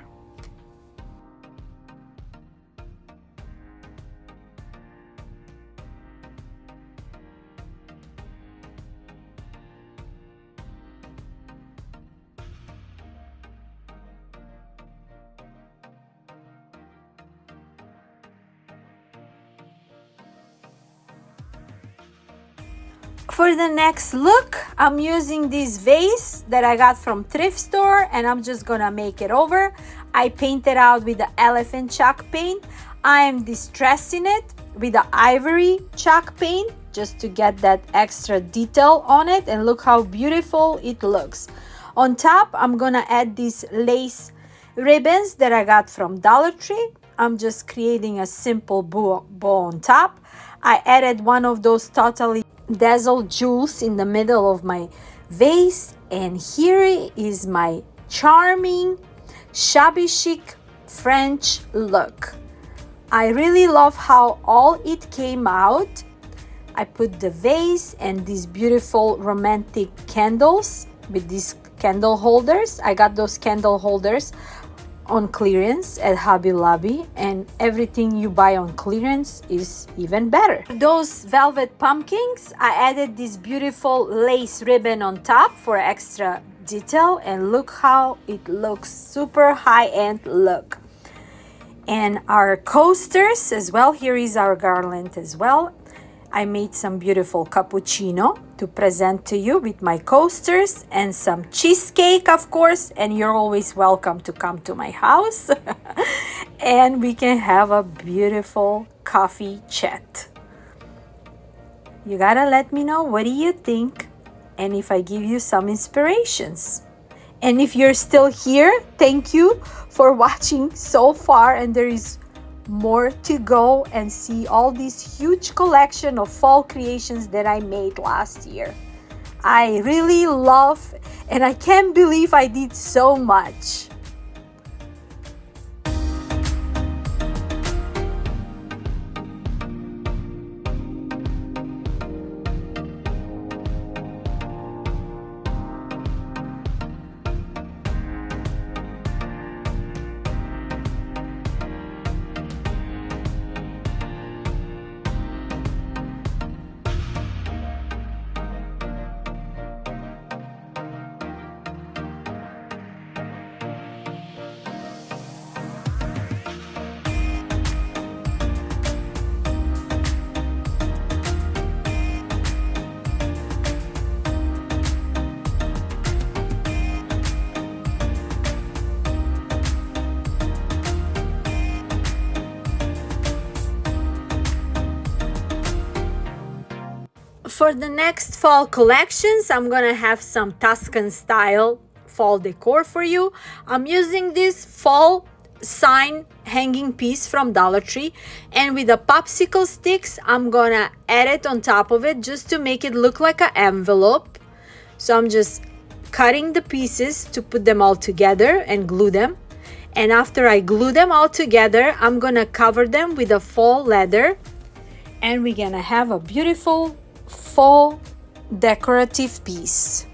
Speaker 1: For the next look, I'm using this vase that I got from thrift store, and I'm just gonna make it over. I painted out with the elephant chalk paint. I am distressing it with the ivory chalk paint just to get that extra detail on it, and look how beautiful it looks. On top, I'm gonna add these lace ribbons that I got from Dollartree. I'm just creating a simple bow on top. I added one of those totally dazzled jewels in the middle of my vase, and here is my charming shabby chic French look. I really love how all it came out. I put the vase and these beautiful romantic candles with these candle holders. I got those candle holders on clearance at Hubby Lobby, and everything you buy on clearance is even better. Those velvet pumpkins, I added this beautiful lace ribbon on top for extra detail, and look how it looks, super high-end look. And our coasters as well, here is our garland as well. I made some beautiful cappuccino to present to you with my coasters and some cheesecake, of course, and you're always welcome to come to my house and we can have a beautiful coffee chat. You gotta let me know, what do you think, and if I give you some inspirations. And if you're still here, thank you for watching so far, and there is more to go and see all this huge collection of fall creations that I made last year. I really love, and I can't believe I did so much. For the next fall collections, I'm gonna have some Tuscan style fall decor for you. I'm using this fall sign hanging piece from Dollar Tree, and with the popsicle sticks, I'm gonna add it on top of it just to make it look like an envelope. So I'm just cutting the pieces to put them all together and glue them. And after I glue them all together, I'm gonna cover them with a fall leather, and we're gonna have a beautiful fall decorative piece.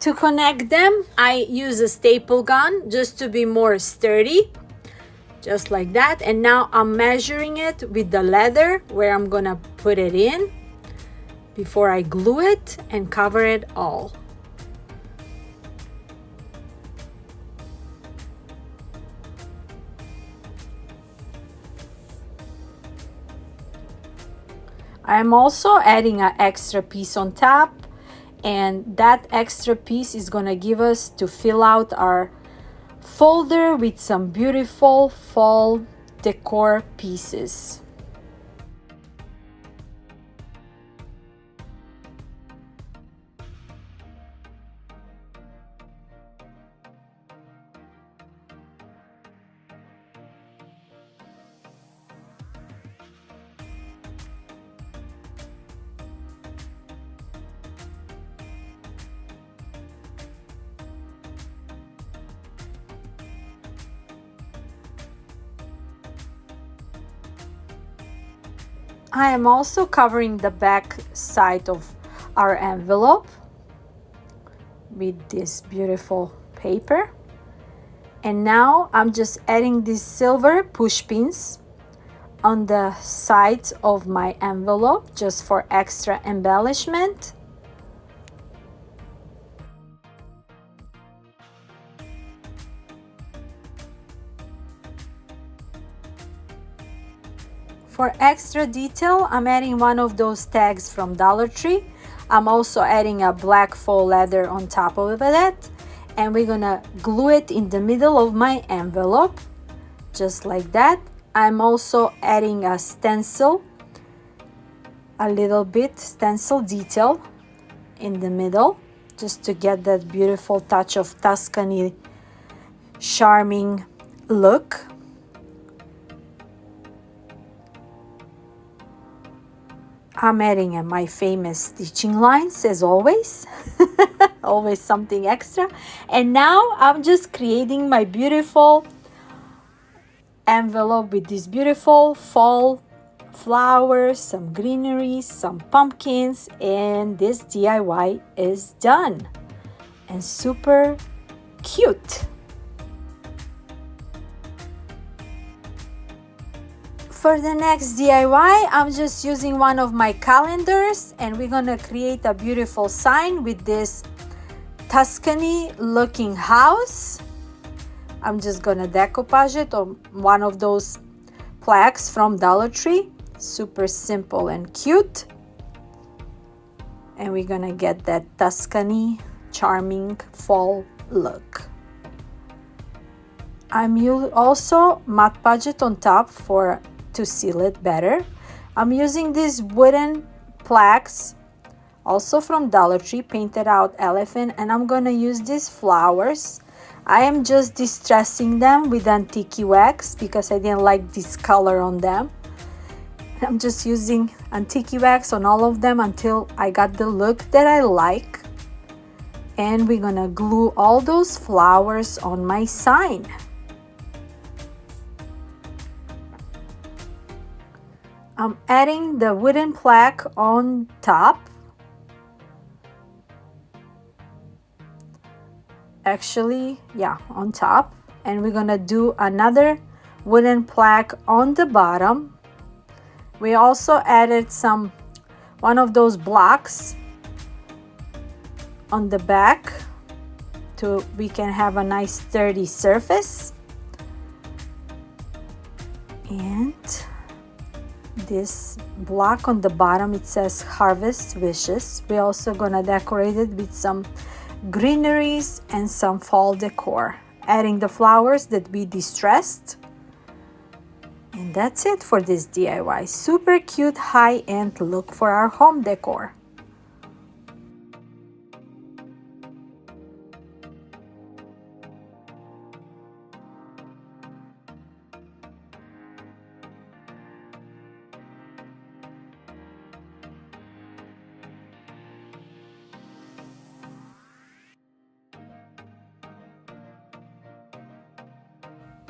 Speaker 1: To connect them, I use a staple gun just to be more sturdy, just like that. And now I'm measuring it with the leather where I'm gonna put it in before I glue it and cover it all. I'm also adding an extra piece on top, and that extra piece is gonna give us to fill out our folder with some beautiful fall decor pieces. I am also covering the back side of our envelope with this beautiful paper. And now I'm just adding these silver push pins on the sides of my envelope just for extra embellishment. For extra detail, I'm adding one of those tags from Dollar Tree. I'm also adding a black faux leather on top of that, and we're gonna glue it in the middle of my envelope, just like that. I'm also adding a stencil, a little bit stencil detail in the middle, just to get that beautiful touch of Tuscany charming look. I'm adding my famous stitching lines as always. Always something extra. And now I'm just creating my beautiful envelope with these beautiful fall flowers, some greenery, some pumpkins, and this DIY is done and super cute. For the next DIY, I'm just using one of my calendars, and we're gonna create a beautiful sign with this Tuscany looking house. I'm just gonna decoupage it on one of those plaques from Dollar Tree. Super simple and cute. And we're gonna get that Tuscany charming fall look. I'm also Mod Podge it on top to seal it better. I'm using these wooden plaques, also from Dollar Tree, painted out elephant, and I'm gonna use these flowers. I am just distressing them with antique wax because I didn't like this color on them. I'm just using antique wax on all of them until I got the look that I like. And we're gonna glue all those flowers on my sign. I'm adding the wooden plaque on top. Actually, yeah, on top. And we're gonna do another wooden plaque on the bottom. We also added one of those blocks on the back we can have a nice sturdy surface. And this block on the bottom, it says Harvest Wishes. We're also gonna decorate it with some greeneries and some fall decor, adding the flowers that we distressed. And that's it for this DIY. Super cute high-end look for our home decor.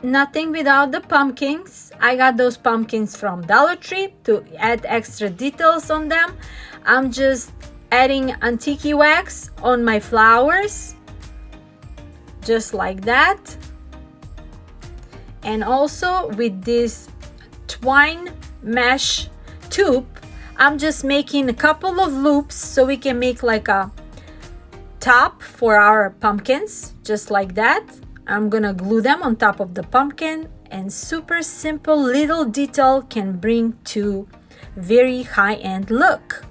Speaker 1: Nothing without the pumpkins. I got those pumpkins from Dollar Tree to add extra details on them. I'm just adding antique wax on my flowers, just like that. And also with this twine mesh tube, I'm just making a couple of loops so we can make like a top for our pumpkins, just like that. I'm gonna glue them on top of the pumpkin, and super simple little detail can bring to very high-end look.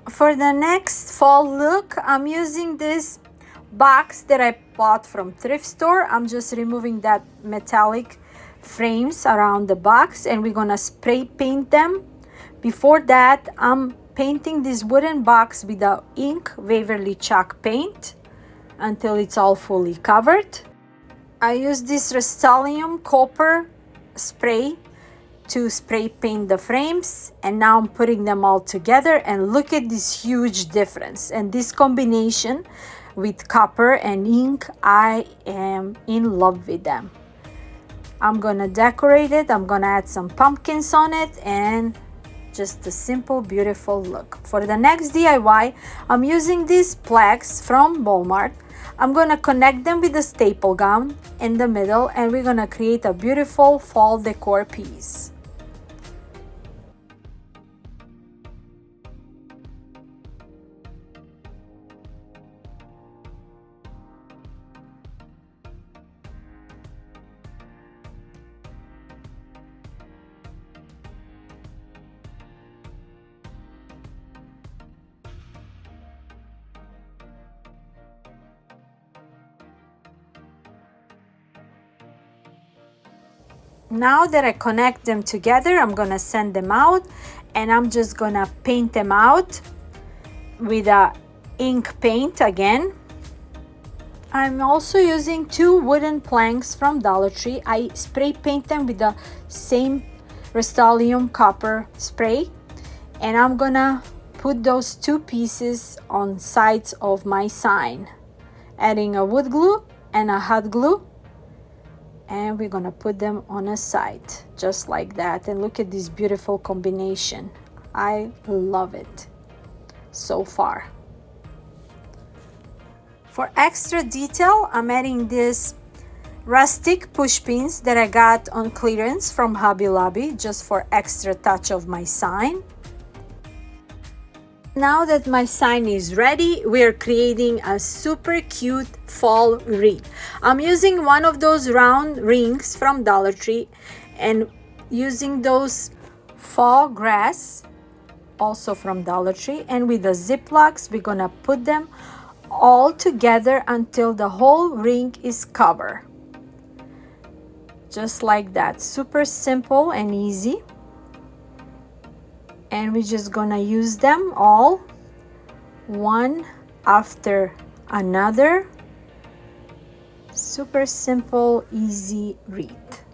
Speaker 1: For the next fall look, I'm using this box that I bought from thrift store. I'm just removing that metallic frames around the box, and we're gonna spray paint them. Before that, I'm painting this wooden box with the ink Waverly chalk paint until it's all fully covered. I use this Rust-Oleum copper spray to spray paint the frames, and now I'm putting them all together, and look at this huge difference. And this combination with copper and ink, I am in love with them. I'm gonna decorate it. I'm gonna add some pumpkins on it, and just a simple beautiful look. For the next DIY, I'm using these plaques from Walmart. I'm gonna connect them with a staple gun in the middle, and we're gonna create a beautiful fall decor piece. Now that I connect them together, I'm gonna send them out, and I'm just gonna paint them out with a ink paint again. I'm also using two wooden planks from Dollar Tree. I spray paint them with the same Rust-Oleum copper spray, and I'm gonna put those two pieces on sides of my sign, adding a wood glue and a hot glue, and we're gonna put them on a side just like that. And look at this beautiful combination. I love it so far. For extra detail, I'm adding this rustic push pins that I got on clearance from Hubby Lobby, just for extra touch of my sign. Now that my sign is ready, we're creating a super cute fall wreath. I'm using one of those round rings from Dollar Tree and using those fall grass also from Dollar Tree, and with the Ziplocs we're gonna put them all together until the whole ring is covered. Just like that, super simple and easy. And we're just gonna use them all one after another. Super simple, easy wreath.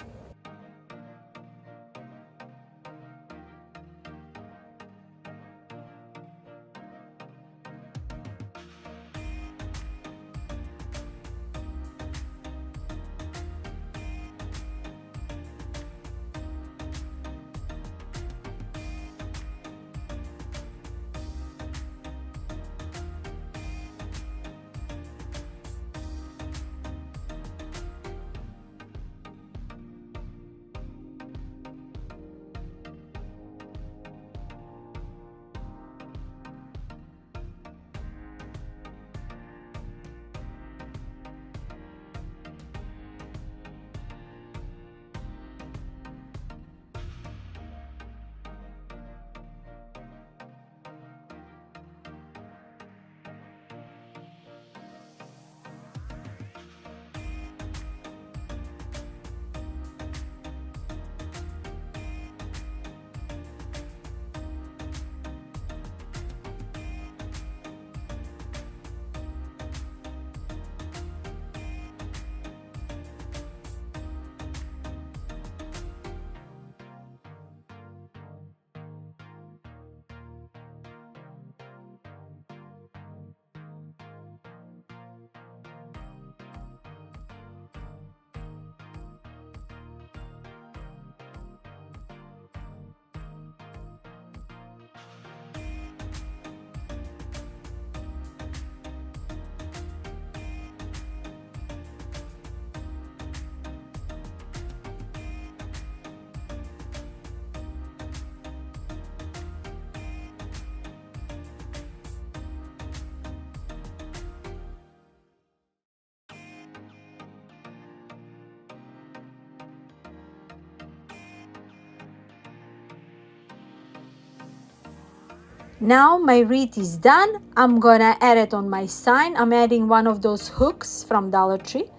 Speaker 1: Now my wreath is done. I'm gonna add it on my sign. I'm adding one of those hooks from Dollar Tree.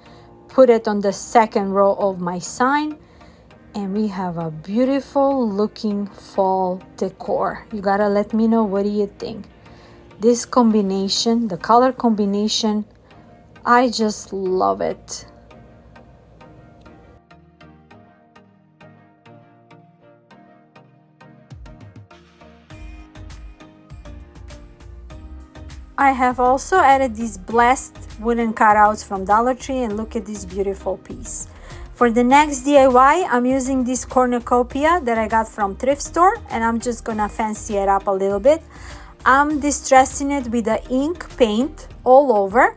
Speaker 1: Put it on the second row of my sign. And we have a beautiful looking fall decor. You gotta let me know, what do you think? This combination, the color combination, I just love it. I have also added these blessed wooden cutouts from Dollar Tree, and look at this beautiful piece. For the next DIY, I'm using this cornucopia that I got from thrift store, and I'm just gonna fancy it up a little bit. I'm distressing it with the ink paint all over.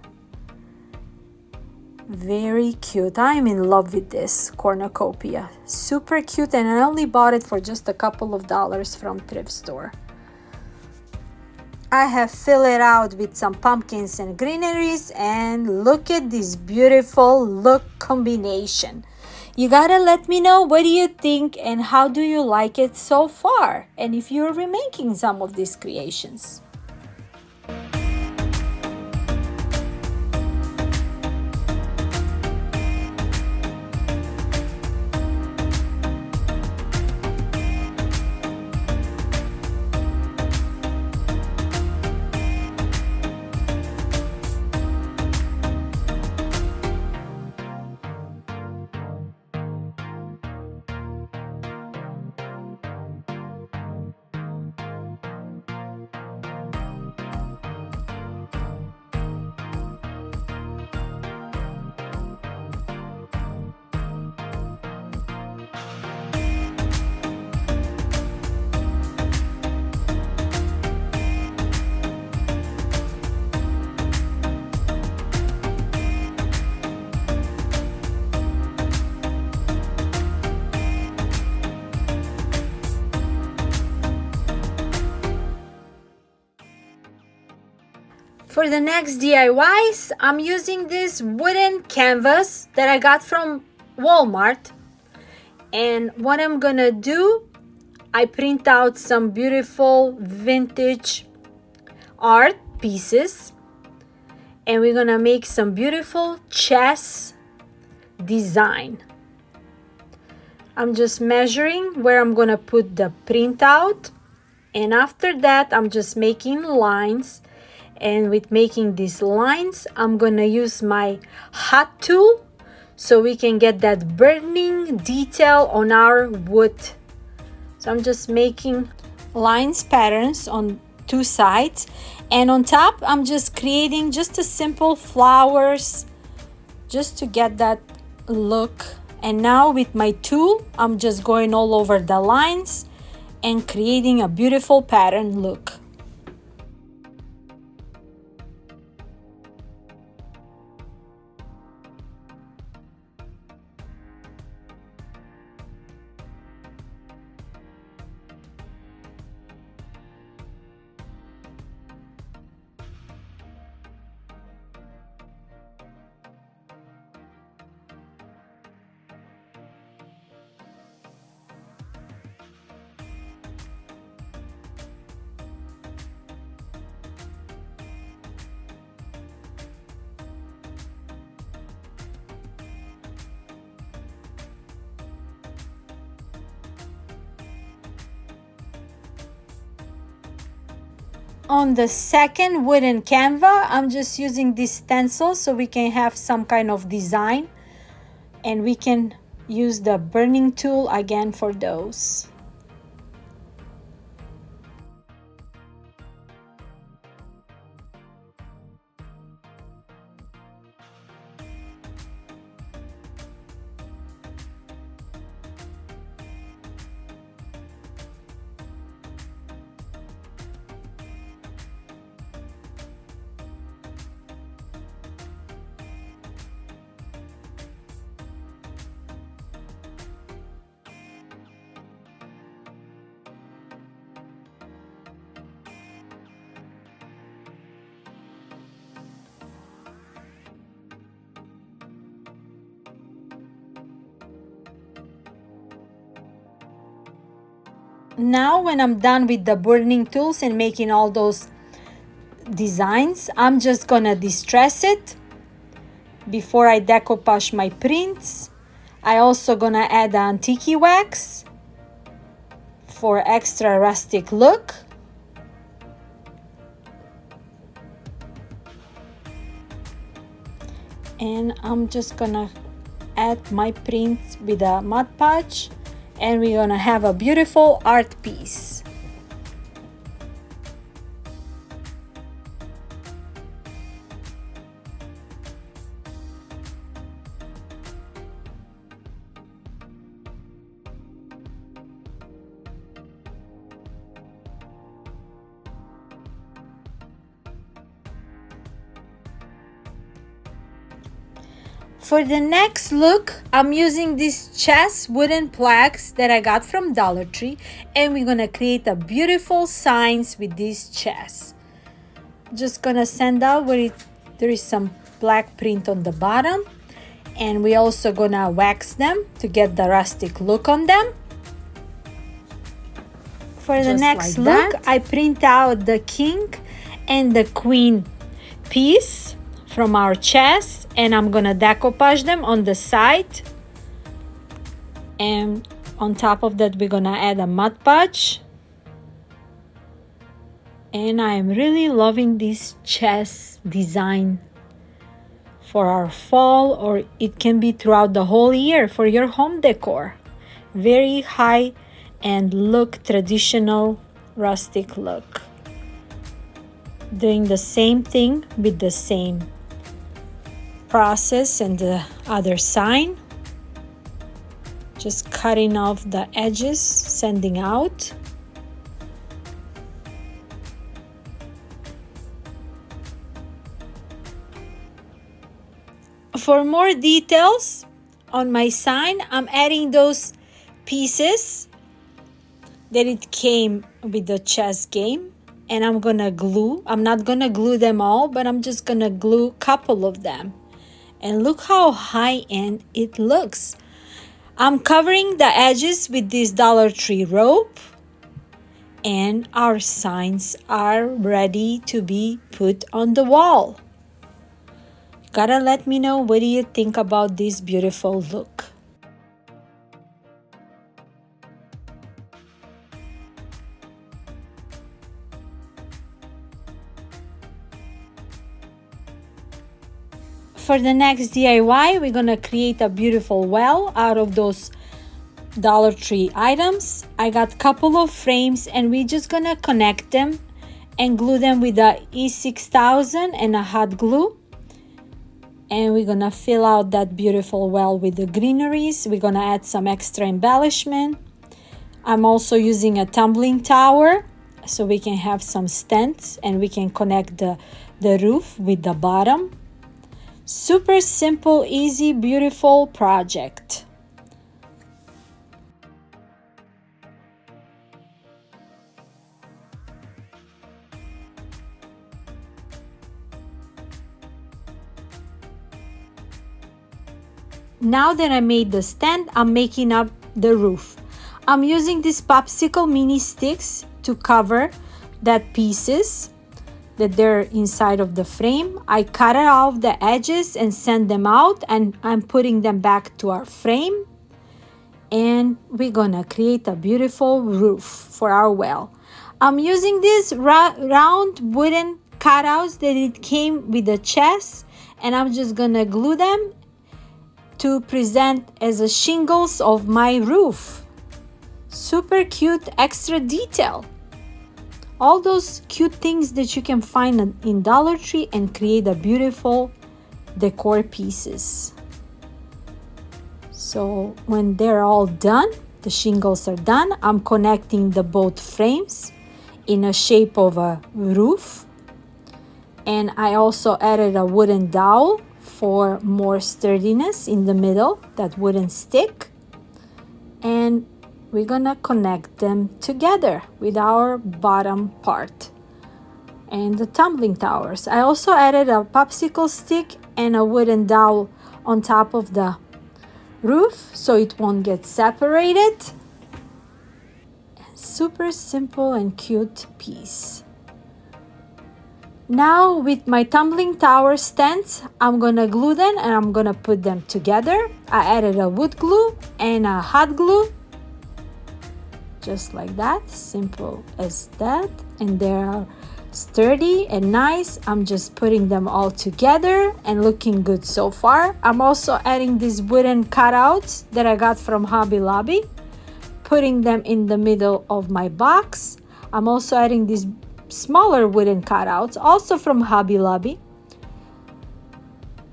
Speaker 1: Very cute. I'm in love with this cornucopia. Super cute, and I only bought it for just a couple of dollars from thrift store. I have filled it out with some pumpkins and greeneries, and look at this beautiful look combination. You gotta let me know, what do you think and how do you like it so far, and if you're remaking some of these creations. For the next DIYs, I'm using this wooden canvas that I got from Walmart. And what I'm gonna do, I print out some beautiful vintage art pieces. And we're gonna make some beautiful chess design. I'm just measuring where I'm gonna put the printout. And after that, I'm just making lines. And with making these lines, I'm gonna use my hot tool so we can get that burning detail on our wood. So I'm just making lines patterns on two sides, and on top I'm just creating just a simple flowers just to get that look. And now with my tool, I'm just going all over the lines and creating a beautiful pattern look. On the second wooden canvas, I'm just using this stencil so we can have some kind of design, and we can use the burning tool again for those. Now when I'm done with the burning tools and making all those designs, I'm just gonna distress it before I decoupage my prints. I also gonna add the antique wax for extra rustic look. And I'm just gonna add my prints with a Mod Podge, and we're gonna have a beautiful art piece. For the next look, I'm using these chess wooden plaques that I got from Dollar Tree, and we're gonna create a beautiful signs with these chess. Just gonna sand out where there is some black print on the bottom, and we also gonna wax them to get the rustic look on them. For the next look, I print out the king and the queen piece from our chest, and I'm gonna decoupage them on the side, and on top of that we're gonna add a Mod Podge. And I'm really loving this chest design for our fall, or it can be throughout the whole year for your home decor. Very high and look traditional rustic look. Doing the same thing with the same process and the other sign. Just cutting off the edges, sanding out. For more details on my sign, I'm adding those pieces that it came with the chess game, and I'm gonna glue. I'm not gonna glue them all, but I'm just gonna glue a couple of them. And look how high-end it looks. I'm covering the edges with this Dollar Tree rope, and our signs are ready to be put on the wall. Gotta let me know, what do you think about this beautiful look? For the next DIY, we're gonna create a beautiful well out of those Dollar Tree items. I got a couple of frames, and we're just gonna connect them and glue them with a E6000 and a hot glue. And we're gonna fill out that beautiful well with the greeneries. We're gonna add some extra embellishment. I'm also using a tumbling tower so we can have some stands, and we can connect the roof with the bottom. Super simple, easy, beautiful project. Now that I made the stand, I'm making up the roof. I'm using these popsicle mini sticks to cover that pieces that they're inside of the frame. I cut off the edges and send them out, and I'm putting them back to our frame. And we're gonna create a beautiful roof for our well. I'm using these round wooden cutouts that it came with the chest, and I'm just gonna glue them to present as a shingles of my roof. Super cute, extra detail. All those cute things that you can find in Dollar Tree and create a beautiful decor pieces. So when they're all done, the shingles are done, I'm connecting the both frames in a shape of a roof. And I also added a wooden dowel for more sturdiness in the middle, that wooden stick. And we're gonna connect them together with our bottom part and the tumbling towers. I also added a popsicle stick and a wooden dowel on top of the roof so it won't get separated. super simple and cute piece. Now with my tumbling tower stands, I'm gonna glue them and I'm gonna put them together. I added a wood glue and a hot glue, just like that, simple as that. And they are sturdy and nice. I'm just putting them all together and looking good so far. I'm also adding these wooden cutouts that I got from Hobby Lobby, putting them in the middle of my box. I'm also adding these smaller wooden cutouts, also from Hobby Lobby,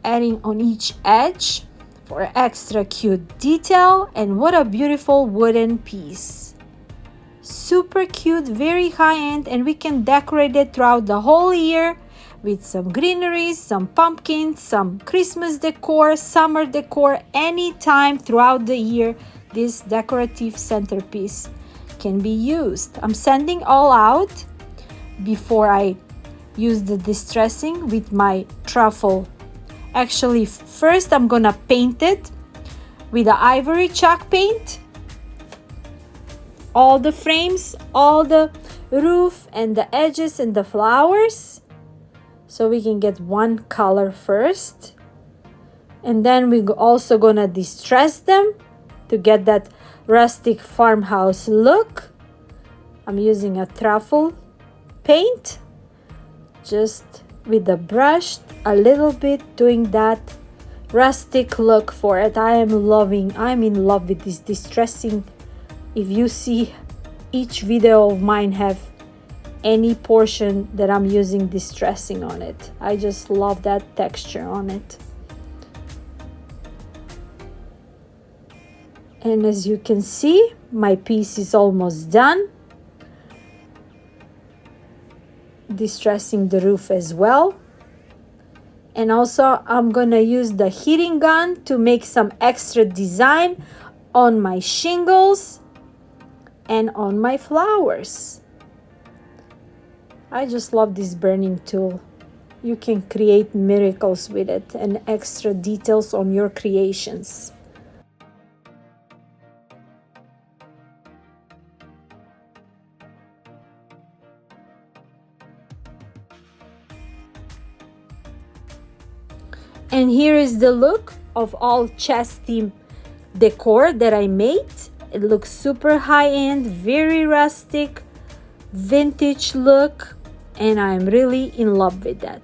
Speaker 1: adding on each edge for extra cute detail. And what a beautiful wooden piece. Super cute, very high-end, and we can decorate it throughout the whole year with some greenery, some pumpkins, some Christmas decor, summer decor. Anytime throughout the year, this decorative centerpiece can be used. I'm sanding all out before I use the distressing with my truffle. Actually, first I'm gonna paint it with the ivory chalk paint, all the frames, all the roof and the edges and the flowers, so we can get one color first. And then we're also gonna distress them to get that rustic farmhouse look. I'm using a truffle paint, just with the brush a little bit, doing that rustic look for it. I'm in love with this distressing. If you see each video of mine have any portion that I'm using distressing on it, I just love that texture on it. And as you can see, my piece is almost done. Distressing the roof as well. And also I'm gonna use the heating gun to make some extra design on my shingles and on my flowers. I just love this burning tool. You can create miracles with it and extra details on your creations. And here is the look of all chess theme decor that I made. It looks super high-end, very rustic, vintage look, and I'm really in love with that.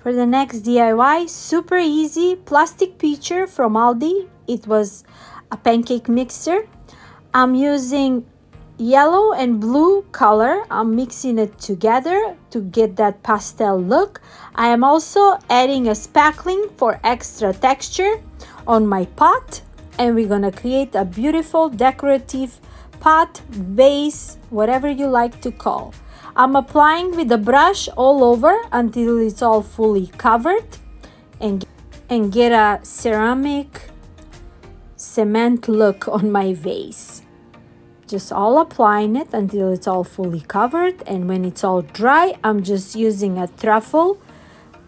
Speaker 1: For the next DIY, super easy plastic pitcher from Aldi. It was a pancake mixer. I'm using yellow and blue color. I'm mixing it together to get that pastel look. I am also adding a spackling for extra texture on my pot, and we're gonna create a beautiful decorative pot, vase, whatever you like to call. I'm applying with the brush all over until it's all fully covered, and get a ceramic cement look on my vase. Just all applying it until it's all fully covered, and when it's all dry, I'm just using a truffle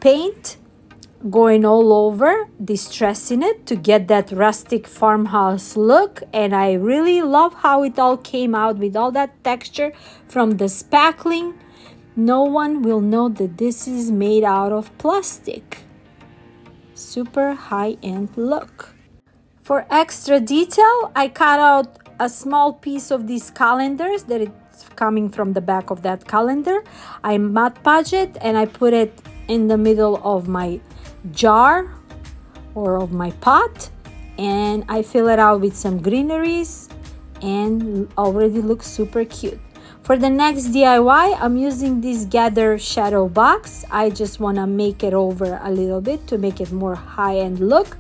Speaker 1: paint, going all over, distressing it to get that rustic farmhouse look. And I really love how it all came out with all that texture from the spackling. No one will know that this is made out of plastic. Super high-end look. For extra detail, I cut out a small piece of these calendars that it's coming from the back of that calendar. I Mod Podge it and I put it in the middle of my jar or of my pot, and I fill it out with some greeneries and already looks super cute. For the next DIY, I'm using this Gather shadow box. I just want to make it over a little bit to make it more high-end look.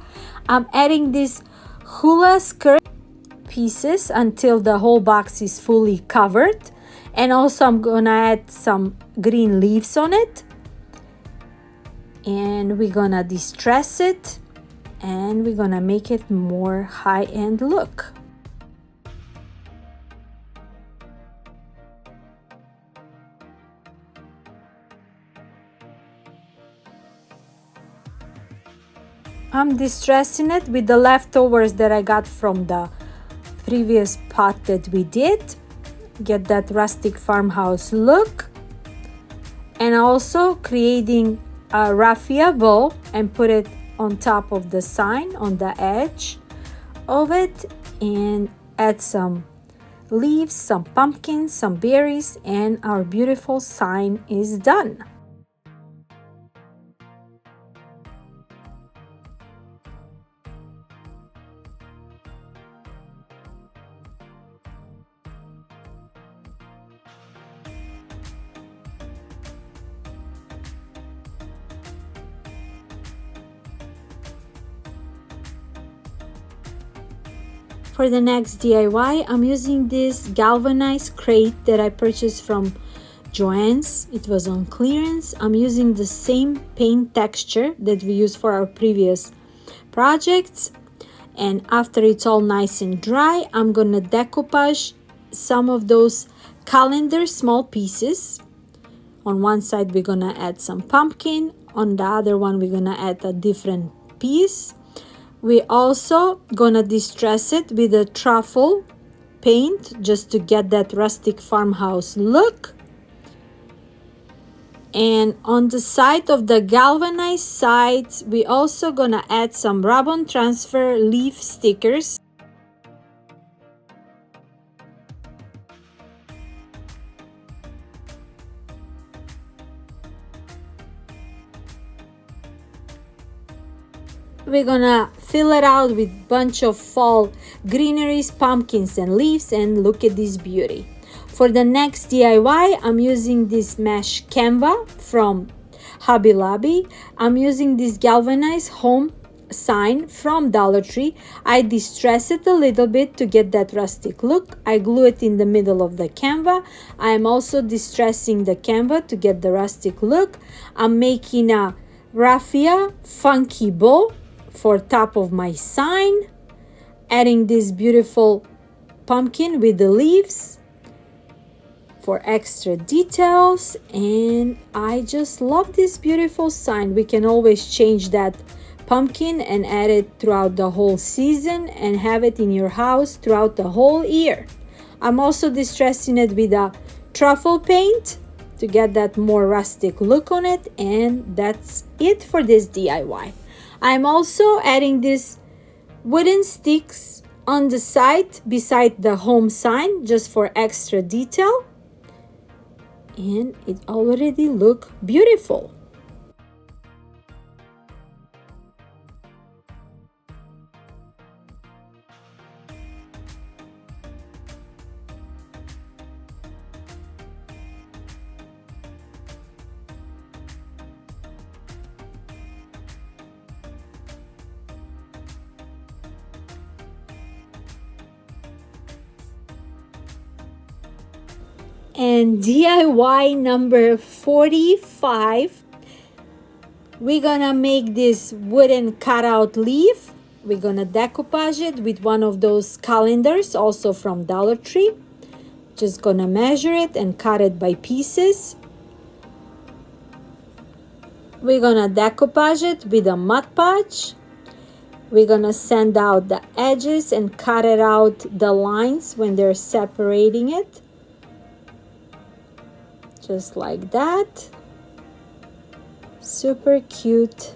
Speaker 1: I'm adding this hula skirt pieces until the whole box is fully covered, and also I'm gonna add some green leaves on it, and we're gonna distress it and we're gonna make it more high-end look. I'm distressing it with the leftovers that I got from the previous pot that we did. Get that rustic farmhouse look, and also creating a raffia bow and put it on top of the sign on the edge of it, and add some leaves, some pumpkins, some berries, and our beautiful sign is done. For the next DIY, I'm using this galvanized crate that I purchased from Jo Anns. It was on clearance. I'm using the same paint texture that we used for our previous projects. And after it's all nice and dry, I'm gonna decoupage some of those calendar small pieces. On one side, we're gonna add some pumpkin. On the other one, we're gonna add a different piece. We also gonna distress it with a truffle paint just to get that rustic farmhouse look. And on the side of the galvanized sides, we also gonna add some rub-on transfer leaf stickers. We're gonna fill it out with bunch of fall greeneries, pumpkins and leaves, and look at this beauty. For the next DIY, I'm using this mesh canvas from Hubby Lobby. I'm using this galvanized home sign from Dollartree. I distress it a little bit to get that rustic look. I glue it in the middle of the canvas. I am also distressing the canvas to get the rustic look. I'm making a raffia funky bow for top of my sign, adding this beautiful pumpkin with the leaves for extra details. And I just love this beautiful sign. We can always change that pumpkin and add it throughout the whole season and have it in your house throughout the whole year. I'm also distressing it with a truffle paint to get that more rustic look on it, and that's it for this DIY. I'm also adding these wooden sticks on the side beside the home sign just for extra detail, and it already look beautiful. And DIY number 45, we're gonna make this wooden cutout leaf. We're gonna decoupage it with one of those calendars, also from Dollar Tree. Just gonna measure it and cut it by pieces. We're gonna decoupage it with a Mod Podge. We're gonna sand out the edges and cut it out the lines when they're separating it. Just like that. Super cute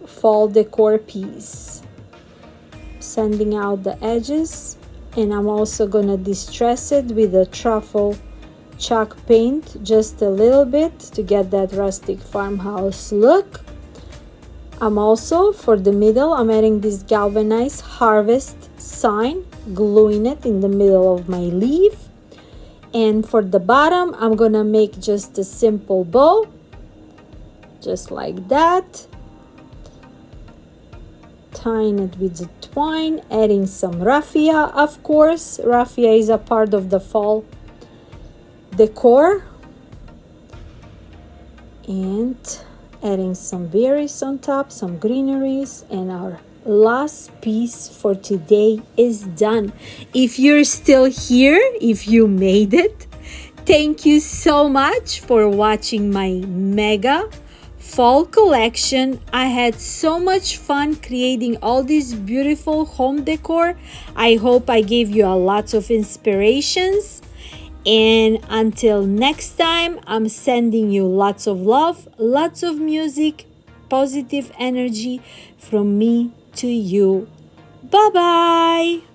Speaker 1: fall decor piece. Sanding out the edges, and I'm also gonna distress it with a truffle chalk paint just a little bit to get that rustic farmhouse look. I'm also, for the middle, I'm adding this galvanized harvest sign, gluing it in the middle of my leaf. And for the bottom, I'm gonna make just a simple bow, just like that. Tying it with the twine, adding some raffia, of course. Raffia is a part of the fall decor. And adding some berries on top, some greeneries, and our last piece for today is done. If you're still here, if you made it, thank you so much for watching my mega fall collection. I had so much fun creating all this beautiful home decor. I hope I gave you a lot of inspirations. And until next time, I'm sending you lots of love, lots of music, positive energy from me to you. Bye-bye.